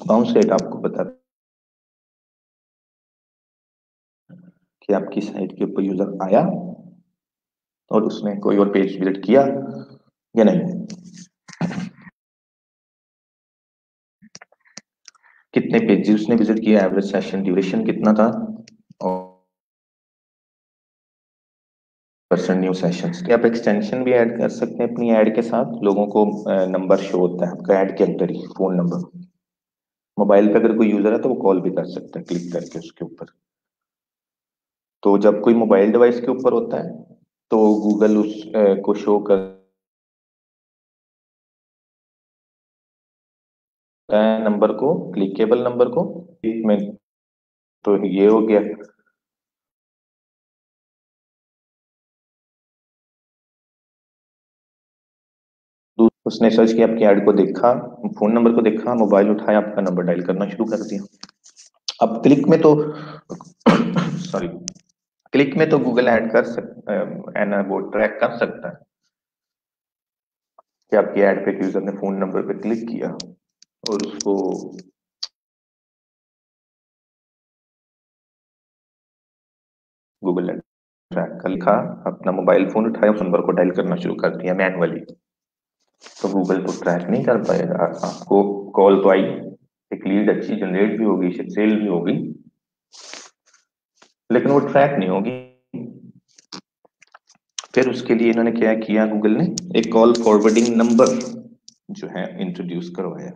Bounce rate आपको पता है कि आपकी साइट के ऊपर यूजर आया और उसने कोई और पेज विजिट किया या नहीं, कितने पेजेस उसने विजिट किया, एवरेज सेशन ड्यूरेशन कितना था, और परसेंट न्यू सेशंस। आप एक्सटेंशन भी ऐड कर सकते हैं अपनी ऐड के साथ, लोगों को नंबर शो होता है आपका ऐड के अंदर ही, फोन नंबर। मोबाइल पे अगर कोई यूजर है तो वो कॉल भी कर सकता है क्लिक करके उसके ऊपर। तो जब कोई मोबाइल डिवाइस के ऊपर होता है तो गूगल उस को शो करता है नंबर को, क्लिकेबल नंबर को में। तो ये हो गया। उसने सर्च किया, आपकी ऐड को देखा, फोन नंबर को देखा, मोबाइल उठाया, आपका नंबर डायल करना शुरू कर दिया। अब क्लिक में तो सॉरी, क्लिक में तो गूगल ऐड कर सकता है, वो ट्रैक कर सकता है कि आपकी ऐड पे यूजर ने फोन नंबर पे क्लिक किया और उसको गूगल ने ट्रैक कर लिखा, अपना मोबाइल फोन उठाया, उस नंबर को डायल करना शुरू कर दिया मैनुअली, तो गूगल तो ट्रैक नहीं कर पाएगा। आपको कॉल तो आई, एक लीड अच्छी जनरेट भी होगी, सेल भी होगी, लेकिन वो ट्रैक नहीं होगी। फिर उसके लिए इन्होंने क्या किया, गूगल ने एक कॉल फॉरवर्डिंग नंबर जो है इंट्रोड्यूस करवाया।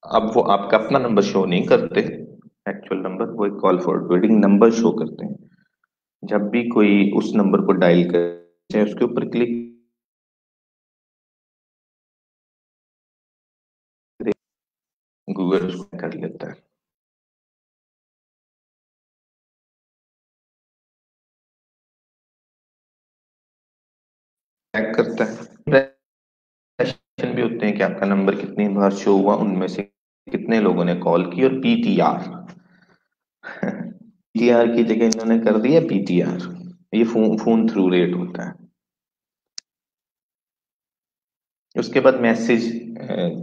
अब वो आपका अपना नंबर शो नहीं करते, एक्चुअल नंबर, वो एक कॉल फॉरवर्डिंग नंबर शो करते हैं। जब भी कोई उस नंबर को डायल करे, चाहे उसके ऊपर क्लिक, गूगल उसको कर लेता है, ट्रैक करता है। सेशन भी होते हैं कि आपका नंबर कितनी बार शो हुआ, उनमें से कितने लोगों ने कॉल की, और पीटीआर। पीटीआर की जगह इन्होंने कर दिया पीटीआर, ये फोन फोन थ्रू रेट होता है। उसके बाद message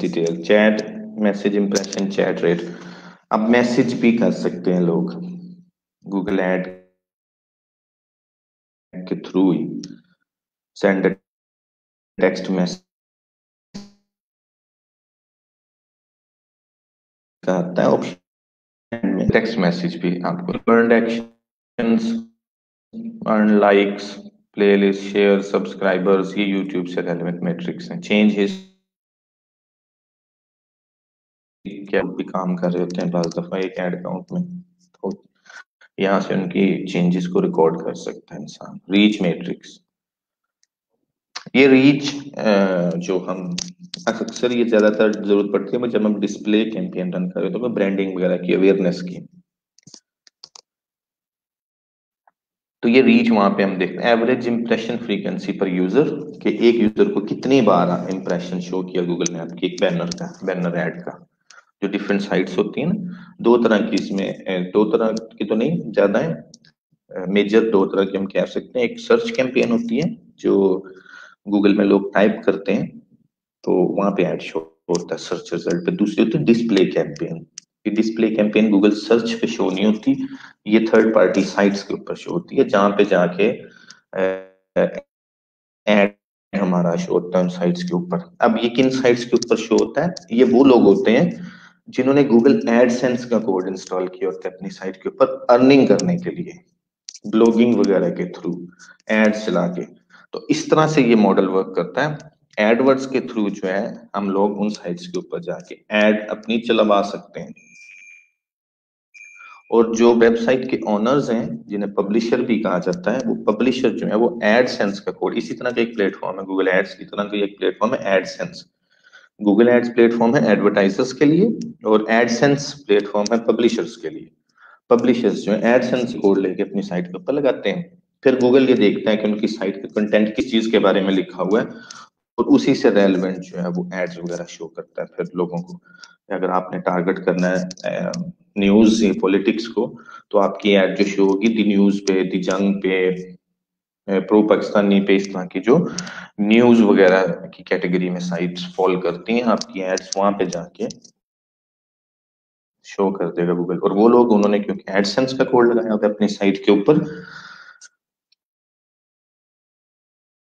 detail, chat message impression chat rate. अब मैसेज भी कर सकते हैं लोग गूगल ऐड के थ्रू ही, सेंड टेक्स्ट मैसेज का आता है ऑप्शन में, टेक्स्ट मैसेज भी आपको, earn actions, earn likes, playlist, share, subscribers, ये यूट्यूब से रेलेवेंट मैट्रिक्स हैं। चेंज हिस्ट्री, क्या भी काम कर रहे होते हैं बाज दफा एक एड अकाउंट में, तो यहाँ से उनकी चेंजेस को रिकॉर्ड कर सकता है इंसान। रीच मैट्रिक्स, ये रीच जो हम अक्सर, ये ज्यादातर जरूरत पड़ती है जब हम डिस्प्ले कैंपेन रन कर रहे हो, तो ब्रांडिंग वगैरह की, अवेयरनेस की। तो ये रीच वहां पे हम देखते हैं एवरेज इंप्रेशन फ्रीक्वेंसी पर यूजर, कि एक यूजर को कितनी बार इंप्रेशन शो किया गूगल ने आपकी एक बैनर का, बैनर ऐड का। जो डिफरेंट साइट्स होती हैं ना, दो तरह की इसमें, दो तरह की तो नहीं, ज्यादा है, मेजर दो तरह की हम कह सकते हैं। एक सर्च कैंपेन होती है जो गूगल में लोग टाइप करते हैं तो वहां पे ऐड शो होता है सर्च रिजल्ट पे। दूसरी होती है डिस्प्ले कैंपेन। ये डिस्प्ले कैंपेन गूगल सर्च पे शो नहीं होती, ये थर्ड पार्टी साइट्स के ऊपर शो होती है, जहां पे जाके ऐड हमारा शो होता है उन साइट्स के ऊपर। अब ये किन साइट्स के ऊपर शो होता है, ये वो लोग होते हैं जिन्होंने गूगल एडसेंस का कोड इंस्टॉल किया होता है अपनी साइट के ऊपर अर्निंग करने के लिए, ब्लॉगिंग वगैरह के थ्रू एड्स चला के। तो इस तरह से ये मॉडल वर्क करता है। एडवर्ड्स के थ्रू जो है हम लोग उन साइट्स के ऊपर जाके एड अपनी चलवा सकते हैं। और जो वेबसाइट के ओनर्स हैं, जिन्हें पब्लिशर भी कहा जाता है, वो पब्लिशर जो है वो एडसेंस का कोड, इसी तरह का एक प्लेटफॉर्म है, गूगल एड्स की तरह का एक प्लेटफॉर्म है एडसेंस। गूगल एड्स प्लेटफॉर्म है एडवर्टाइजर्स के लिए, और एडसेंस प्लेटफॉर्म है पब्लिशर्स के लिए। पब्लिशर्स जो है एडसेंस कोड लेके अपनी साइट के ऊपर लगाते हैं। फिर गूगल ये देखता है कि उनकी साइट का कंटेंट किस चीज के बारे में लिखा हुआ है, और उसी से रेलेवेंट जो है वो एड्स वगैरह शो करता है फिर लोगों को। अगर आपने टारगेट करना है न्यूज पॉलिटिक्स को, तो आपकी एड जो शो होगी दी न्यूज पे, दी जंग पे, प्रो पाकिस्तानी पे इस तरह की जो न्यूज वगैरह की कैटेगरी में साइट्स फॉल करती हैं, आपकी एड्स वहां पे जाके शो कर देगा गूगल। और वो लोग, उन्होंने क्योंकि एडसेंस का कोड लगाया होता है अपनी साइट के ऊपर,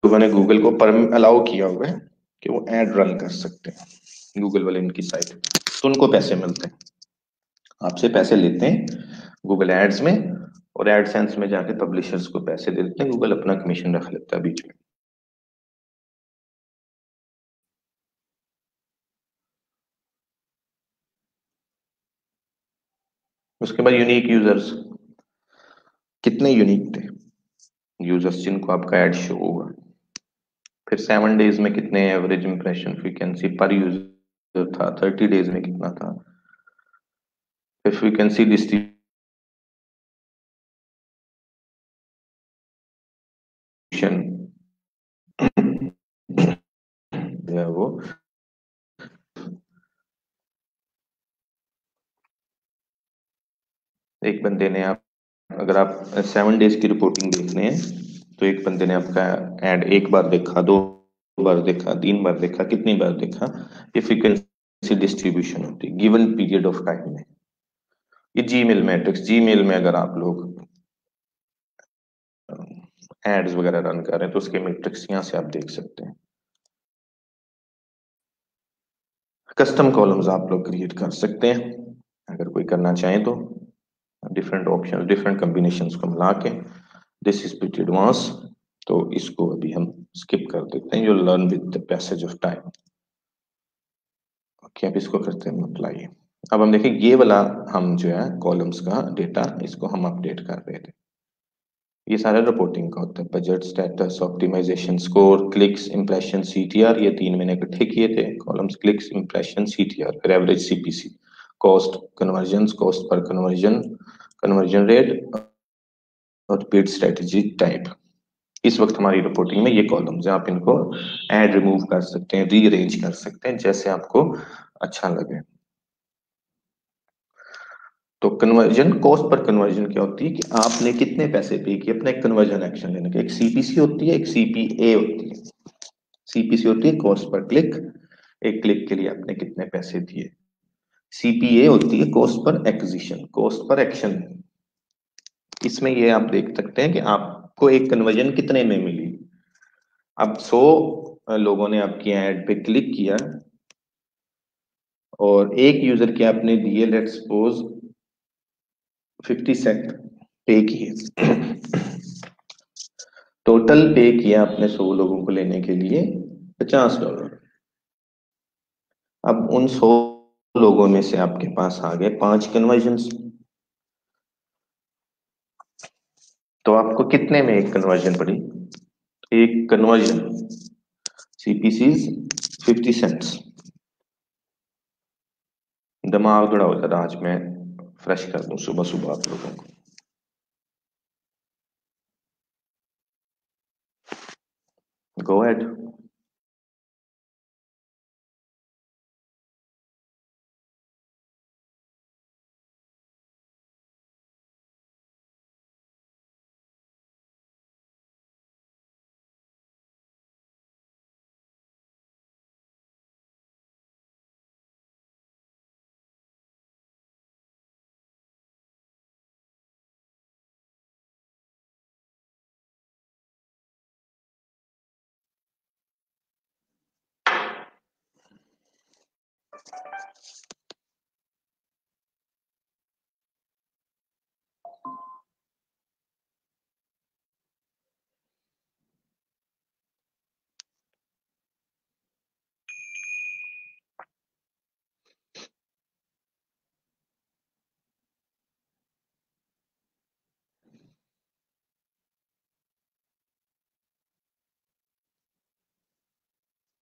लोगों ने गूगल को अलाउ किया हुआ है कि वो एड रन कर सकते हैं गूगल वाले उनकी साइट पे, तो उनको पैसे मिलते हैं। आपसे पैसे लेते हैं गूगल एड्स में, और एडसेंस में जाके पब्लिशर्स को पैसे दे देते हैं, गूगल अपना कमीशन रख लेता है बीच में। उसके बाद यूनिक यूजर्स, कितने यूनिक थे यूजर्स जिनको आपका एड शो होगा। फिर 7 डेज में कितने एवरेज इंप्रेशन फ्रीक्वेंसी पर यूजर था, 30 डेज में कितना था। फिर फ्रीक्वेंसी डिस्ट्रीब्यूशन जो है वो, एक बंदे ने, आप अगर आप 7 डेज की रिपोर्टिंग देख रहे हैं, तो एक बंदे ने आपका एड एक बार देखा, 2 बार देखा, 3 बार देखा, कितनी बार देखा, ये फ्रीक्वेंसी डिस्ट्रीब्यूशन होती है गिवन पीरियड ऑफ टाइम में। ये जीमेल मैट्रिक्स, जीमेल में अगर आप लोग एड्स वगैरह रन कर रहे हैं तो उसके मैट्रिक्स यहाँ से आप देख सकते हैं। कस्टम कॉलम्स आप लोग क्रिएट कर सकते हैं अगर कोई करना चाहे तो, डिफरेंट ऑप्शन, डिफरेंट कॉम्बिनेशंस को मिला के। दिस इज प्रीटी एडवांस, तो इसको अभी हम स्किप कर देते हैं। You learn with the passage of time. Okay, अब इसको करते हैं अप्लाई। अब हम देखें ये वाला, हम जो है कॉलम्स का डेटा इसको हम अपडेट कर रहे थे। ये सारा रिपोर्टिंग का होता है, budget, status, optimization, score, clicks, impression, CTR. ये 3 मैंने इकट्ठे किए थे कॉलम्स, क्लिक्स, इंप्रेशन, सीटीआर। फिर average CPC, cost, conversion, cost per conversion, conversion rate, और बिड स्ट्रेटजी टाइप। इस वक्त हमारी रिपोर्टिंग में ये कॉलम्स हैं, आप इनको ऐड रिमूव कर सकते हैं, रीअरेंज कर सकते हैं जैसे आपको अच्छा लगे। तो कन्वर्जन, कॉस्ट पर कन्वर्जन क्या होती है कि आपने कितने पैसे पे किए अपना एक कन्वर्जन एक्शन लेने के। एक सीपीसी होती है, एक सीपीए होती है। सीपीसी होती है कॉस्ट पर क्लिक, एक क्लिक के लिए आपने कितने पैसे दिए। सीपीए होती है cost per acquisition, cost per action. इसमें ये आप देख सकते हैं कि आपको एक कन्वर्जन कितने में मिली। अब 100 लोगों ने आपकी एड पे क्लिक किया और एक यूजर के आपने दिए लेट्स सपोज 50 सेंट पे किए। टोटल पे किया आपने 100 लोगों को लेने के लिए $50। अब उन 100 लोगों में से आपके पास आ गए 5 कन्वर्जन, तो आपको कितने में एक कन्वर्जन पड़ी। एक कन्वर्जन सीपीसी 50 सेंट्स। दिमाग थोड़ा होता है, आज मैं फ्रेश कर दूं सुबह सुबह आप लोगों को। Go ahead.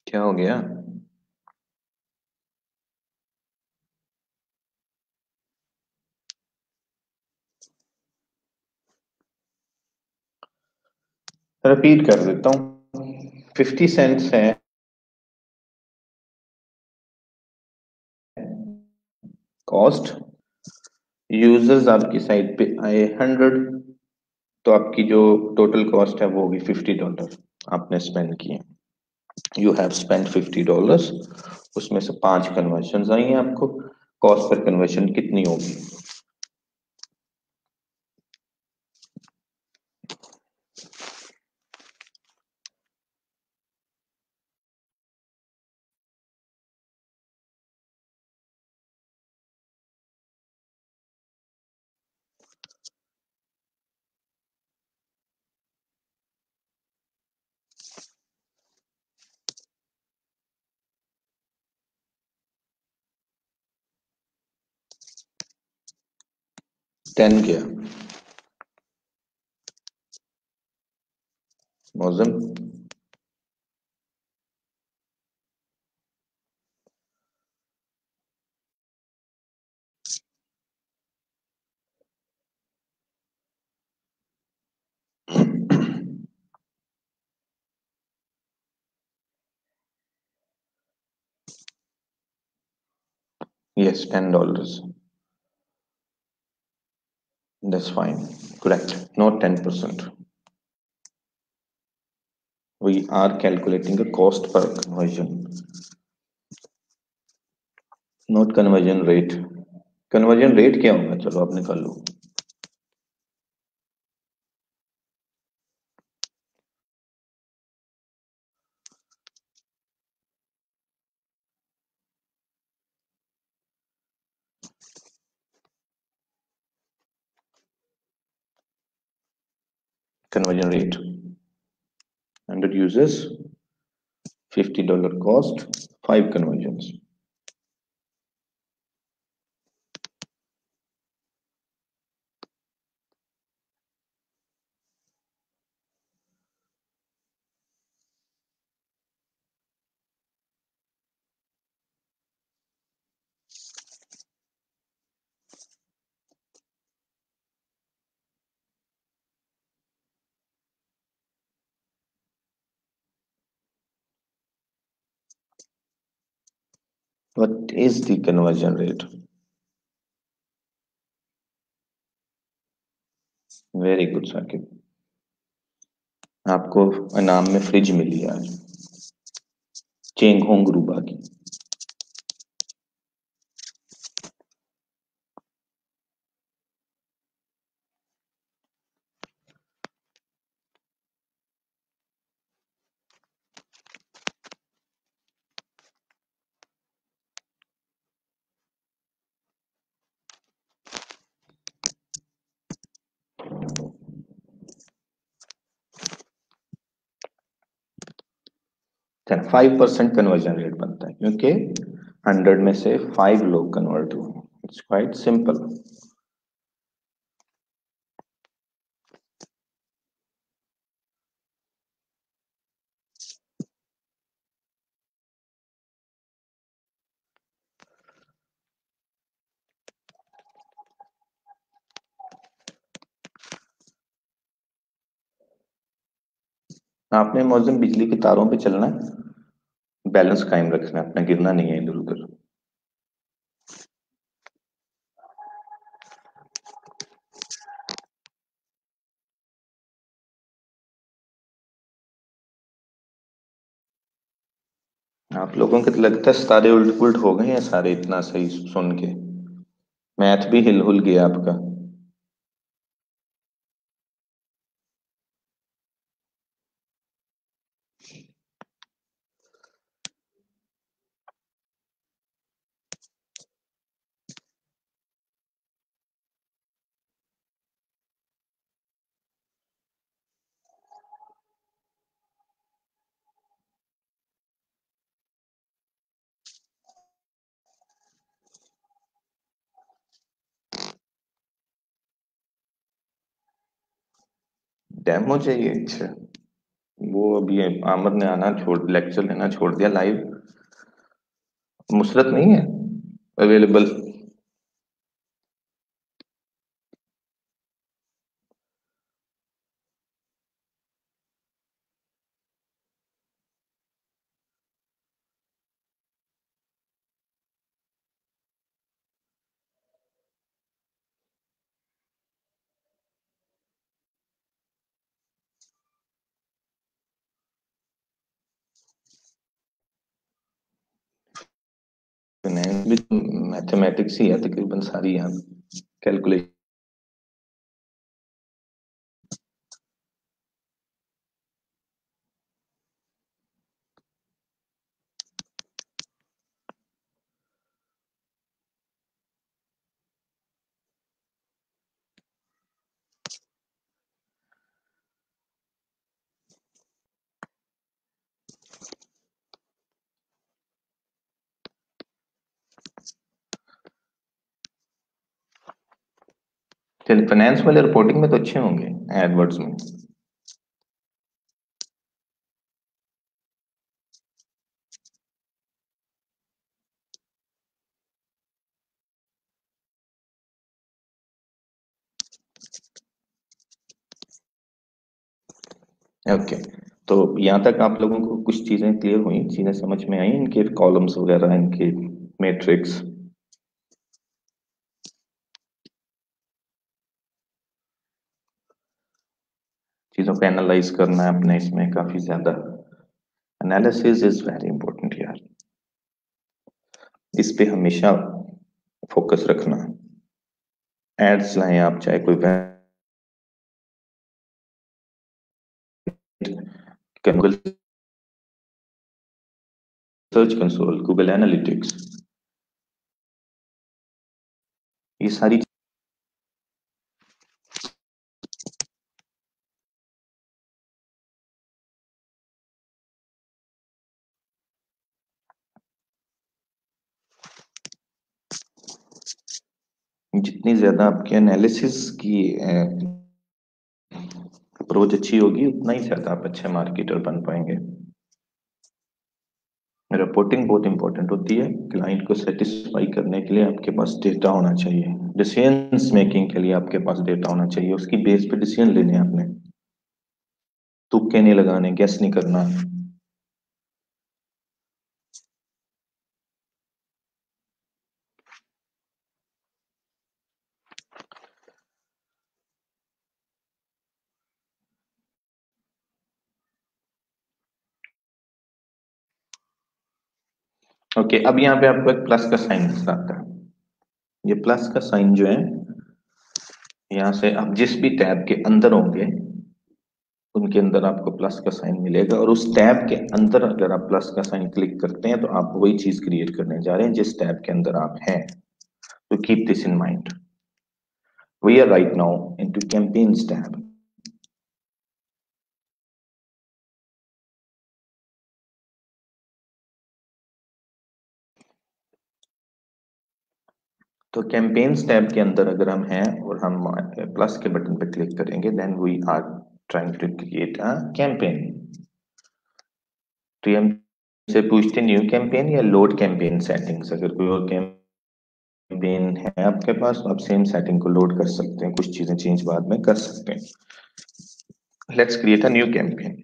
क्या हो गया। रिपीट कर देता हूँ, 50 सेंट्स है कॉस्ट। यूजर्स आपकी साइट पे आए 100, तो आपकी जो टोटल कॉस्ट है वो होगी $50 आपने स्पेंड किए। यू हैव स्पेंड $50, उसमें से 5 कन्वर्शन आई हैं आपको। कॉस्ट पर कन्वर्शन कितनी होगी? टेन क्या Maujam? Yes, $10. That's fine. Correct. Not 10%. We are calculating a cost per conversion, not conversion rate. Conversion rate क्या होगा? चलो आप निकाल लो। Conversion rate, and it uses $50 cost, 5 conversions. What is the conversion rate? Very good, Saqib. आपको इनाम में fridge मिली है आज, चेंग होंग रूबा की। देन 5% कन्वर्जन रेट बनता है, क्योंकि 100 में से 5 लोग कन्वर्ट हुए। It's quite simple. आपने मौजूद बिजली के तारों पे चलना है, बैलेंस कायम रखना है, अपना गिरना नहीं है इधर उधर। आप लोगों को तो लगता है सारे उल्ट पुल्ट हो गए हैं सारे, इतना सही सुन के मैथ भी हिल हुल गया आपका। डेमो चाहिए? अच्छा, वो अभी आमद ने आना छोड़, लेक्चर लेना छोड़ दिया लाइव। मुसरत नहीं है अवेलेबल? फाइनेंस भी मैथमेटिक्स ही है तकरीबन सारी, यहाँ कैलकुलेशन। चलिए, फाइनेंस वाले रिपोर्टिंग में तो अच्छे होंगे, एडवर्ड्स में। ओके, तो यहाँ तक आप लोगों को कुछ चीजें क्लियर हुई, चीजें समझ में आई, इनके कॉलम्स वगैरह, इनके मैट्रिक्स। चीजों को एनालाइज करना है अपने, इसमें काफी ज्यादा एनालिसिस इज वेरी इंपॉर्टेंट यार, इस पे हमेशा फोकस रखना। एड्स लाएं आप, चाहे कोई Google search console, Google analytics, ये सारी जितनी ज्यादा आपके एनालिसिस की अप्रोच अच्छी होगी, उतना ही ज्यादा आप अच्छे मार्केटर बन पाएंगे। रिपोर्टिंग बहुत इंपॉर्टेंट होती है, क्लाइंट को सेटिस्फाई करने के लिए आपके पास डेटा होना चाहिए, डिसीजंस मेकिंग के लिए आपके पास डेटा होना चाहिए, उसकी बेस पे डिसीजन लेने हैं आपने, तुक्के नहीं लगाने, गेस नहीं करना। ओके, अब यहाँ पे आपको एक प्लस का साइन नजर आता है। ये प्लस का साइन जो है, यहाँ से आप जिस भी टैब के अंदर होंगे उनके अंदर आपको प्लस का साइन मिलेगा, और उस टैब के अंदर अगर आप प्लस का साइन क्लिक करते हैं तो आप वही चीज क्रिएट करने जा रहे हैं जिस टैब के अंदर आप हैं। तो keep this in mind. We are right now into campaigns tab. तो कैंपेन्स टैब के अंदर अगर हम हैं और हम प्लस के बटन पर क्लिक करेंगे, then we are trying to create a campaign. तो ये हम से पूछते न्यू कैंपेन या लोड कैंपेन सेटिंग्स। अगर कोई और कैंपेन है आपके पास तो आप सेम सेटिंग को लोड कर सकते हैं, कुछ चीजें चेंज बाद में कर सकते हैं। Let's create a new campaign.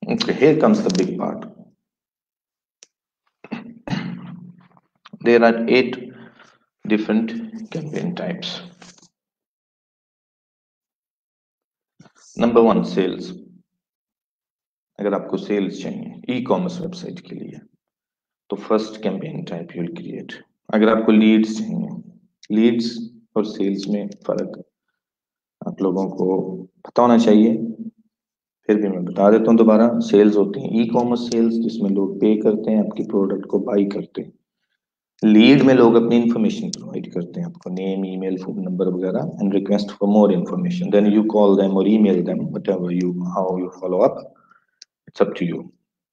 Okay, here comes the big part. There are 8 different campaign types. Number 1, sales। अगर आपको सेल्स चाहिए ई कॉमर्स वेबसाइट के लिए तो first campaign type you will create. अगर आपको लीड्स चाहिए, लीड्स और सेल्स में फर्क आप लोगों को पता होना चाहिए, फिर भी मैं बता देता हूँ दोबारा। सेल्स होती है ई कॉमर्स सेल्स, जिसमें लोग पे करते हैं, आपकी प्रोडक्ट को बाई करते हैं। लीड में लोग अपनी इंफॉर्मेशन प्रोवाइड करते हैं आपको, नेम, ईमेल, फोन नंबर वगैरह, and request for more information, then you call them और email them, whatever you, how you follow up, it's up to you.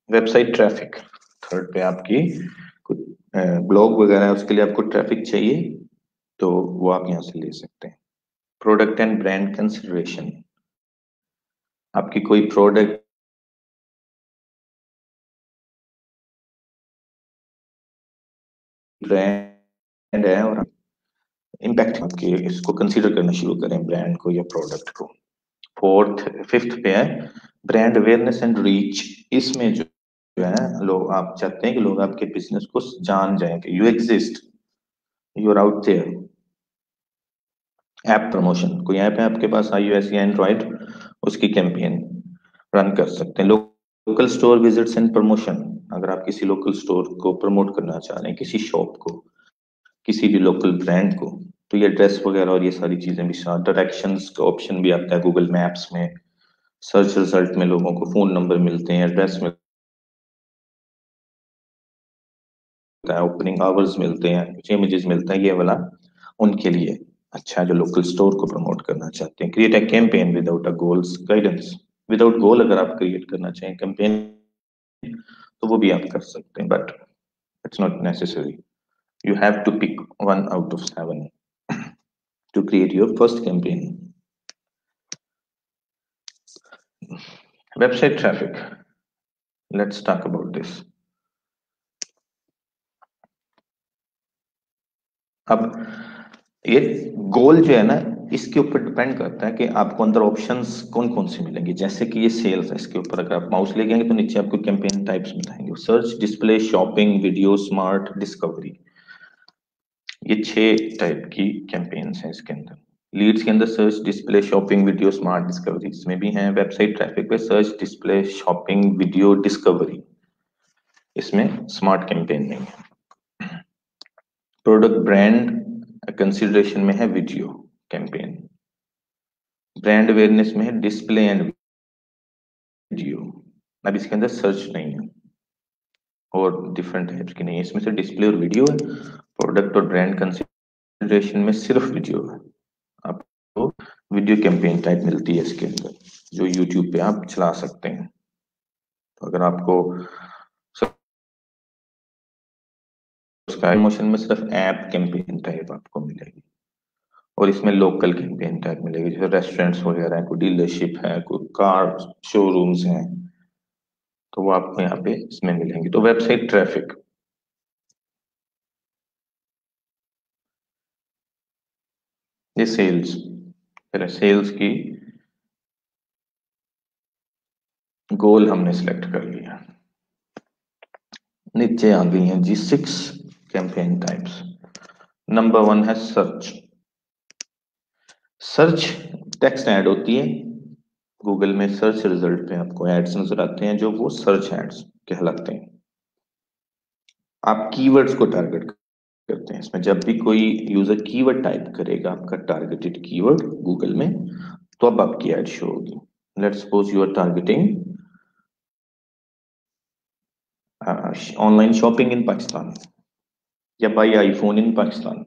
Website traffic third पे आपकी कुछ ब्लॉग वगैरह है, उसके लिए आपको ट्रैफिक चाहिए तो वो आप यहाँ से ले सकते हैं। प्रोडक्ट एंड ब्रांड कंसिडरेशन, आपकी कोई प्रोडक्ट ब्रांड है और इम्पैक्ट आपके इसको कंसीडर करना शुरू करें, ब्रांड को या प्रोडक्ट को। फिफ्थ पे है ब्रांड अवेयरनेस एंड रीच। इसमें जो जो है लोग, आप चाहते हैं कि लोग आपके बिजनेस को जान जाएं कि you exist, you are out there. App promotion, कोई ऐप है आपके पास iOS या एंड्रॉइड, उसकी कैंपेन रन कर सकते हैं। Local store visits and promotion, अगर आप किसी लोकल स्टोर को प्रमोट करना चाह रहे हैं, किसी शॉप को, किसी भी लोकल ब्रांड को, तो ये एड्रेस वगैरह और ये सारी चीजें भी साथ। डायरेक्शंस का ऑप्शन भी आता है गूगल मैप्स में। सर्च रिजल्ट में लोगों को फोन नंबर मिलते हैं, एड्रेस मिलता है, ओपनिंग आवर्स मिलते हैं, कुछ इमेजेस मिलते हैं, ये वाला उनके लिए अच्छा है जो लोकल स्टोर को प्रमोट करना चाहते हैं। Create a campaign without a goals guidance, without गोल अगर आप क्रिएट करना चाहें कैंपेन तो वो भी आप कर सकते हैं, but it's not necessary. You have to pick 1 out of 7 to create your first campaign. Website traffic, let's talk about this. अब ये गोल जो है ना, इसके ऊपर डिपेंड करता है कि आपको अंदर ऑप्शंस कौन कौन से मिलेंगे। जैसे कि ये सेल्स है, इसके ऊपर अगर आप माउस लेके आएंगे तो नीचे आपको कैंपेन टाइप्स बताएंगे, search, display, shopping, video, smart, discovery. ये 6 टाइप की कैंपेन्स हैं इसके अंदर। लीड्स के अंदर search, display, shopping, video, smart, discovery इसमें भी हैं। वेबसाइट ट्रैफिक पे search, display, shopping, video, discovery, इसमें स्मार्ट कैंपेन नहीं है। प्रोडक्ट ब्रांड कंसिडरेशन में है वीडियो कैंपेन। ब्रांड अवेयरनेस में है डिस्प्ले एंड वीडियो। अब इसके अंदर सर्च नहीं है और डिफरेंट टाइप्स की नहीं है, इसमें से डिस्प्ले और वीडियो है। प्रोडक्ट और ब्रांड कंसिडरेशन में सिर्फ वीडियो है। आपको वीडियो कैंपेन टाइप मिलती है इसके अंदर, जो यूट्यूब पे आप चला सकते हैं। तो अगर आपको प्रमोशन में सिर्फ ऐप कैंपेन टाइप आपको मिलेगी, और इसमें लोकल कैंपेन टाइप मिलेगी, जैसे रेस्टोरेंट्स वगैरह है, कोई डीलरशिप है, कोई कार शोरूम्स हैं, तो वो आपको यहाँ पे इसमें मिलेंगे। तो वेबसाइट ट्रैफिक, ये सेल्स, फिर सेल्स की गोल हमने सिलेक्ट कर लिया। नीचे आ गई हैं जी 6 कैंपेन टाइप्स। नंबर 1 है सर्च। सर्च टेक्स्ट ऐड होती है गूगल में, सर्च रिजल्ट पे आपको एड्स नजर आते हैं जो वो सर्च एड्स कहलाते हैं। आप कीवर्ड्स को टारगेट करते हैं इसमें। जब भी कोई यूजर कीवर्ड टाइप करेगा, आपका टारगेटेड कीवर्ड गूगल में, तो अब आपकी एड शो होगी। Let's suppose you are targeting online shopping in Pakistan या बाई आईफोन इन पाकिस्तान,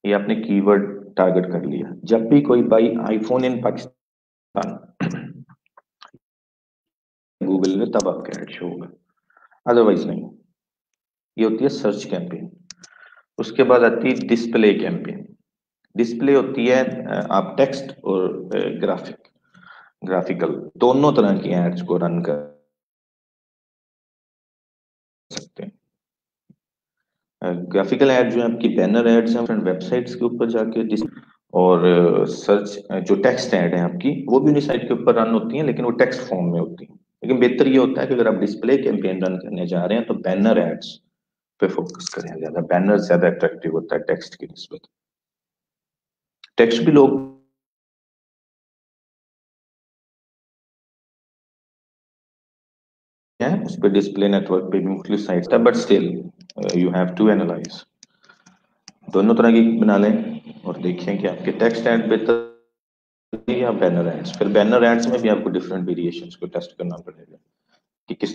ये आपने कीवर्ड टारगेट कर लिया। जब भी कोई by iPhone in Pakistan Google में, तब आपका एड शो होगा, अदरवाइज नहीं। ये होती है सर्च कैंपेन। उसके बाद आती है डिस्प्ले कैंपेन। डिस्प्ले होती है आप टेक्स्ट और ग्राफिकल दोनों तरह की एड्स को रन कर सकते हैं। ग्राफिकल एड जो है आपकी बैनर एड्स हैं वेबसाइट्स के ऊपर जाके, और सर्च जो टेक्स्ट ऐड है आपकी, वो भी उन्हीं साइट के ऊपर रन होती हैं, लेकिन वो टेक्स्ट फॉर्म में होती हैं। लेकिन बेहतर ये होता है कि अगर आप डिस्प्ले कैंपेन रन करने जा रहे हैं तो बैनर एड्स पे फोकस करें ज्यादा। बैनर ज्यादा अट्रैक्टिव होता है टेक्स्ट की निस्बत। टेक्स्ट भी लोग हैं, उस पर डिस्प्ले नेटवर्क पे भी मुख्तलिफ साइट्स है, but still you have to analyse. दोनों तरह की बना लें और देखें कि आपके टेक्स्ट ऐड बेहतर या बैनर एड्स। फिर बैनर एड्स में भी आपको डिफरेंट वेरिएशंस को टेस्ट करना पड़ेगा कि किस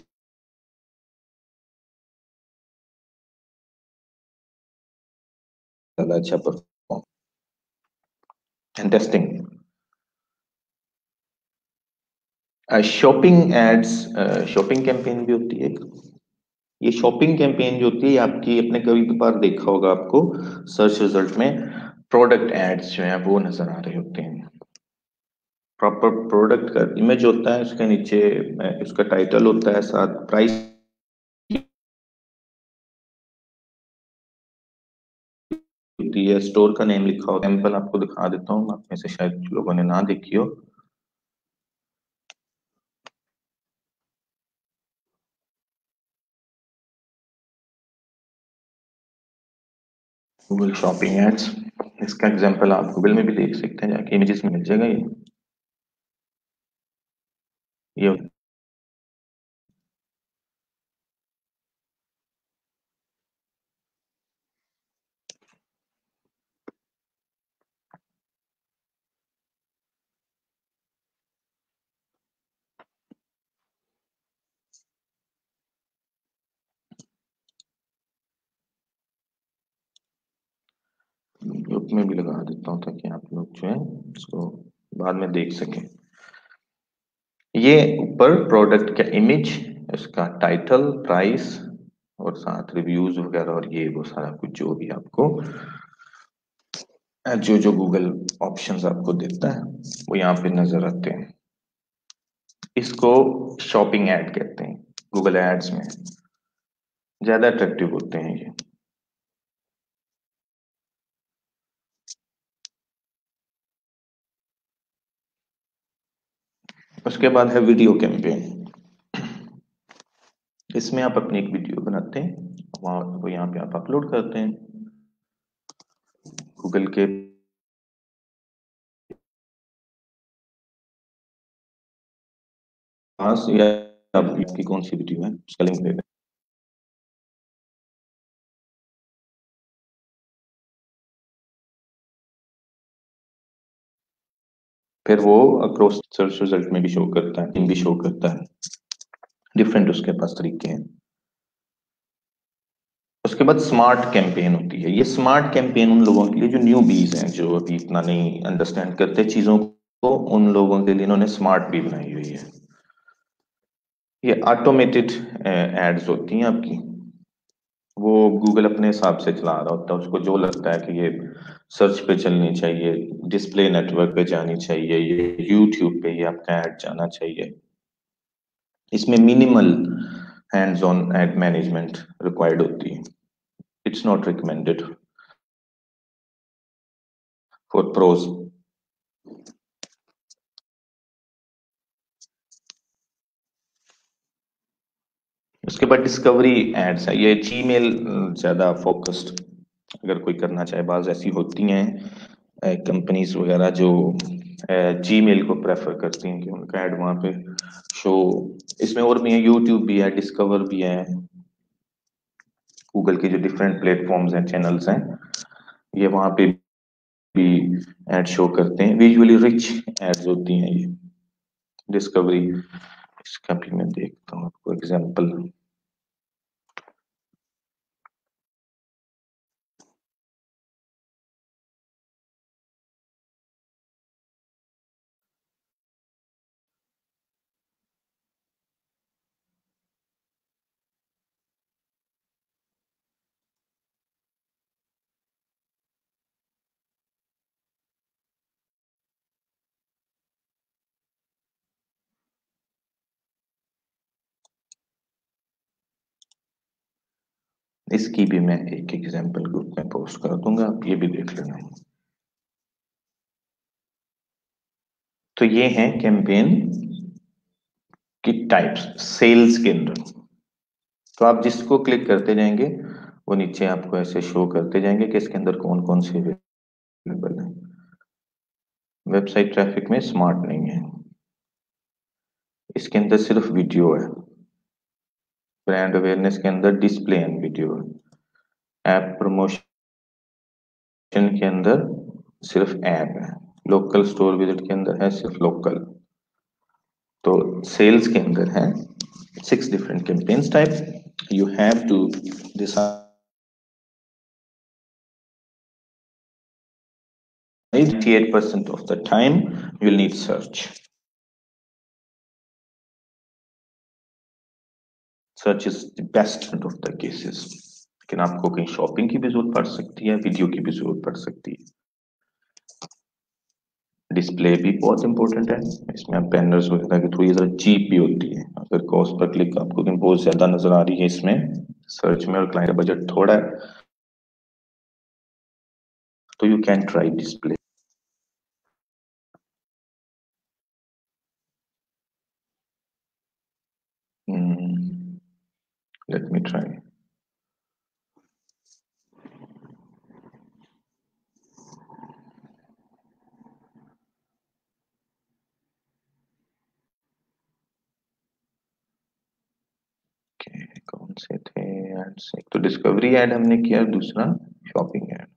ज्यादा अच्छा perform. And testing shopping ads, shopping campaign भी होती है। ये शॉपिंग कैंपेन जो होती है आपकी, अपने कभी कभार देखा होगा आपको सर्च रिजल्ट में प्रोडक्ट एड्स जो है वो नजर आ रहे होते हैं। प्रॉपर प्रोडक्ट का इमेज होता है, उसके नीचे उसका टाइटल होता है, साथ प्राइस होती है, स्टोर का नेम लिखा होता है। सैंपल आपको दिखा देता हूँ, आप में से शायद लोगों ने ना देखी हो। गूगल शॉपिंग एड्स, इसका एग्जांपल आप गूगल में भी देख सकते हैं, जाके इमेजेस में मिल जाएगा ये ग्रुप में भी लगा देता हूँ ताकि आप लोग जो है इसको बाद में देख सकें। ये ऊपर प्रोडक्ट का इमेज, इसका टाइटल, प्राइस और साथ रिव्यूज वगैरह और ये वो सारा कुछ जो भी आपको जो जो गूगल ऑप्शंस आपको देता है वो यहाँ पे नजर आते हैं। इसको शॉपिंग ऐड कहते हैं, गूगल एड्स में ज्यादा अट्रैक्टिव होते हैं ये। उसके बाद है वीडियो कैंपेन। इसमें आप अपनी एक वीडियो बनाते हैं, वहां वो यहाँ पे आप अपलोड करते हैं गूगल के पास, या आपकी कौन सी वीडियो है उसका लिंक दे दें। फिर वो अक्रॉस सर्च रिजल्ट में भी शो करता है, इन भी शो करता है, डिफरेंट उसके पास तरीके हैं। उसके बाद स्मार्ट कैंपेन होती है। ये स्मार्ट कैंपेन उन लोगों के लिए जो न्यू बीज हैं, जो अभी इतना नहीं अंडरस्टैंड करते चीजों को, उन लोगों के लिए इन्होंने स्मार्ट भी बनाई हुई है। ये ऑटोमेटेड एड्स होती हैं आपकी, वो गूगल अपने हिसाब से चला रहा होता है, उसको जो लगता है कि ये सर्च पे चलनी चाहिए, डिस्प्ले नेटवर्क पे जानी चाहिए, ये यूट्यूब पे ये आपका ऐड जाना चाहिए। इसमें minimal hands on ad management required होती है, it's not recommended for pros. उसके बाद डिस्कवरी एड्स है, ये जीमेल ज्यादा फोकस्ड अगर कोई करना चाहे, बाज ऐसी होती हैं कंपनीज वगैरह जो जीमेल को प्रेफर करती हैं कि उनका ऐड वहां पे शो। इसमें और भी है, यूट्यूब भी है, डिस्कवर भी है, गूगल के जो डिफरेंट प्लेटफॉर्म्स हैं, चैनल्स हैं, ये वहां पे भी एड शो करते हैं। विजुअली रिच एड्स होती हैं ये डिस्कवरी। इसका भी मैं देखता हूँ आपको एग्जांपल। इसकी भी मैं एक एग्जांपल ग्रुप में पोस्ट कर दूंगा, आप ये भी देख लेना। तो ये हैं कैंपेन की टाइप्स सेल्स के अंदर। तो आप जिसको क्लिक करते जाएंगे वो नीचे आपको ऐसे शो करते जाएंगे कि इसके अंदर कौन कौन से अवेलेबल है। वेबसाइट ट्रैफिक में स्मार्ट नहीं है, इसके अंदर सिर्फ वीडियो है। ब्रांड अवेयरनेस के अंदर डिस्प्ले एंड वीडियो है। ऐप प्रमोशन के अंदर सिर्फ ऐप है। लोकल स्टोर विजिट के अंदर है सिर्फ लोकल। तो सेल्स के अंदर है 6 different campaigns type. You have to decide 98% of the time you will need search. Search is the best of the cases. लेकिन आपको कहीं शॉपिंग की भी जरूरत पड़ सकती है, वीडियो की भी जरूरत पड़ सकती है। डिस्प्ले भी बहुत इंपॉर्टेंट है, इसमें आप बैनर्स वगैरह की थोड़ी जरा चीप भी होती है। अगर कॉस्ट पर क्लिक आपको कहीं बहुत ज्यादा नजर आ रही है इसमें सर्च में और क्लाइंट का बजट थोड़ा है, तो you can try display. Let me try. Ads, एक तो डिस्कवरी ऐड हमने किया, दूसरा शॉपिंग ऐड।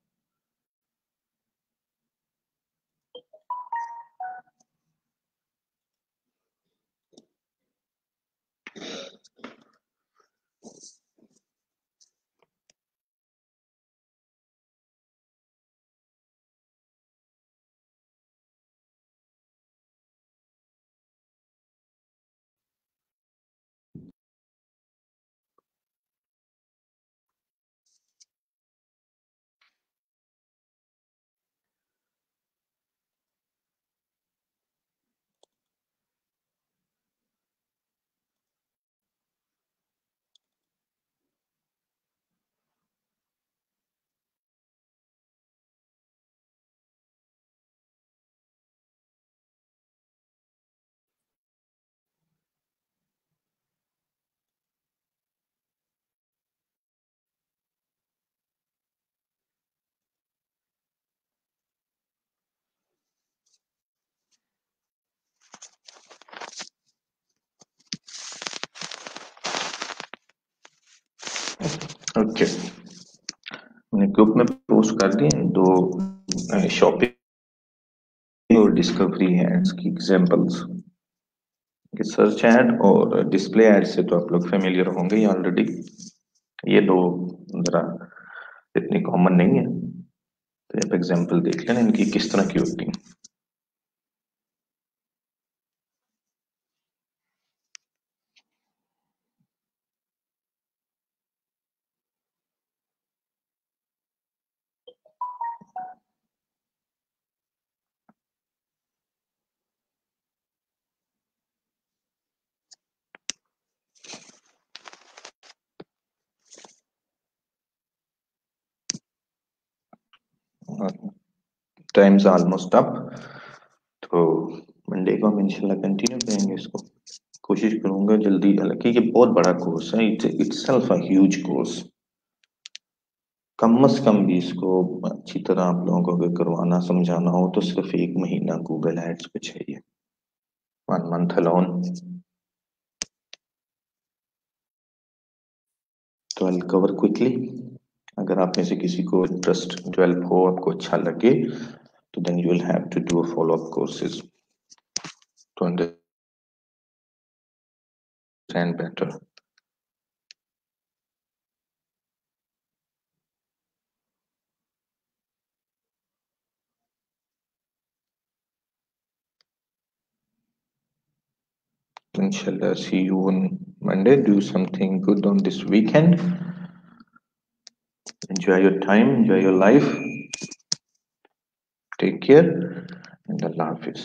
ओके, मैंने ग्रुप में पोस्ट कर दिए दो शॉपिंग और डिस्कवरी एड्स की एग्जांपल्स। सर्च ऐड और डिस्प्ले ऐड से तो आप लोग फेमिलियर होंगे ही ऑलरेडी, ये दो जरा इतनी कॉमन नहीं है, तो आप एग्जांपल देख लेना इनकी किस तरह की होती है। टाइम्स ऑलमोस्ट अप, तो मंडे को हम इंशाल्लाह कंटिन्यू करेंगे इसको। कोशिश करूंगा जल्दी, हालांकि ये बहुत बड़ा कोर्स है, it's itself a huge course. कम से कम भी इसको अच्छी तरह आप लोगों को अगर करवाना समझाना हो तो सिर्फ 1 महीना गूगल एड्स पे चाहिए, 1 मंथ अलोन। तो आई कवर क्विकली, अगर आप में से किसी को इंटरेस्ट डेवलप हो, आपको अच्छा लगे, तो then you will have to do follow up courses to understand better. Inshallah, see you on Monday. Do something good on this weekend. Enjoy your time, enjoy your life. Take care, and Allah Hafiz.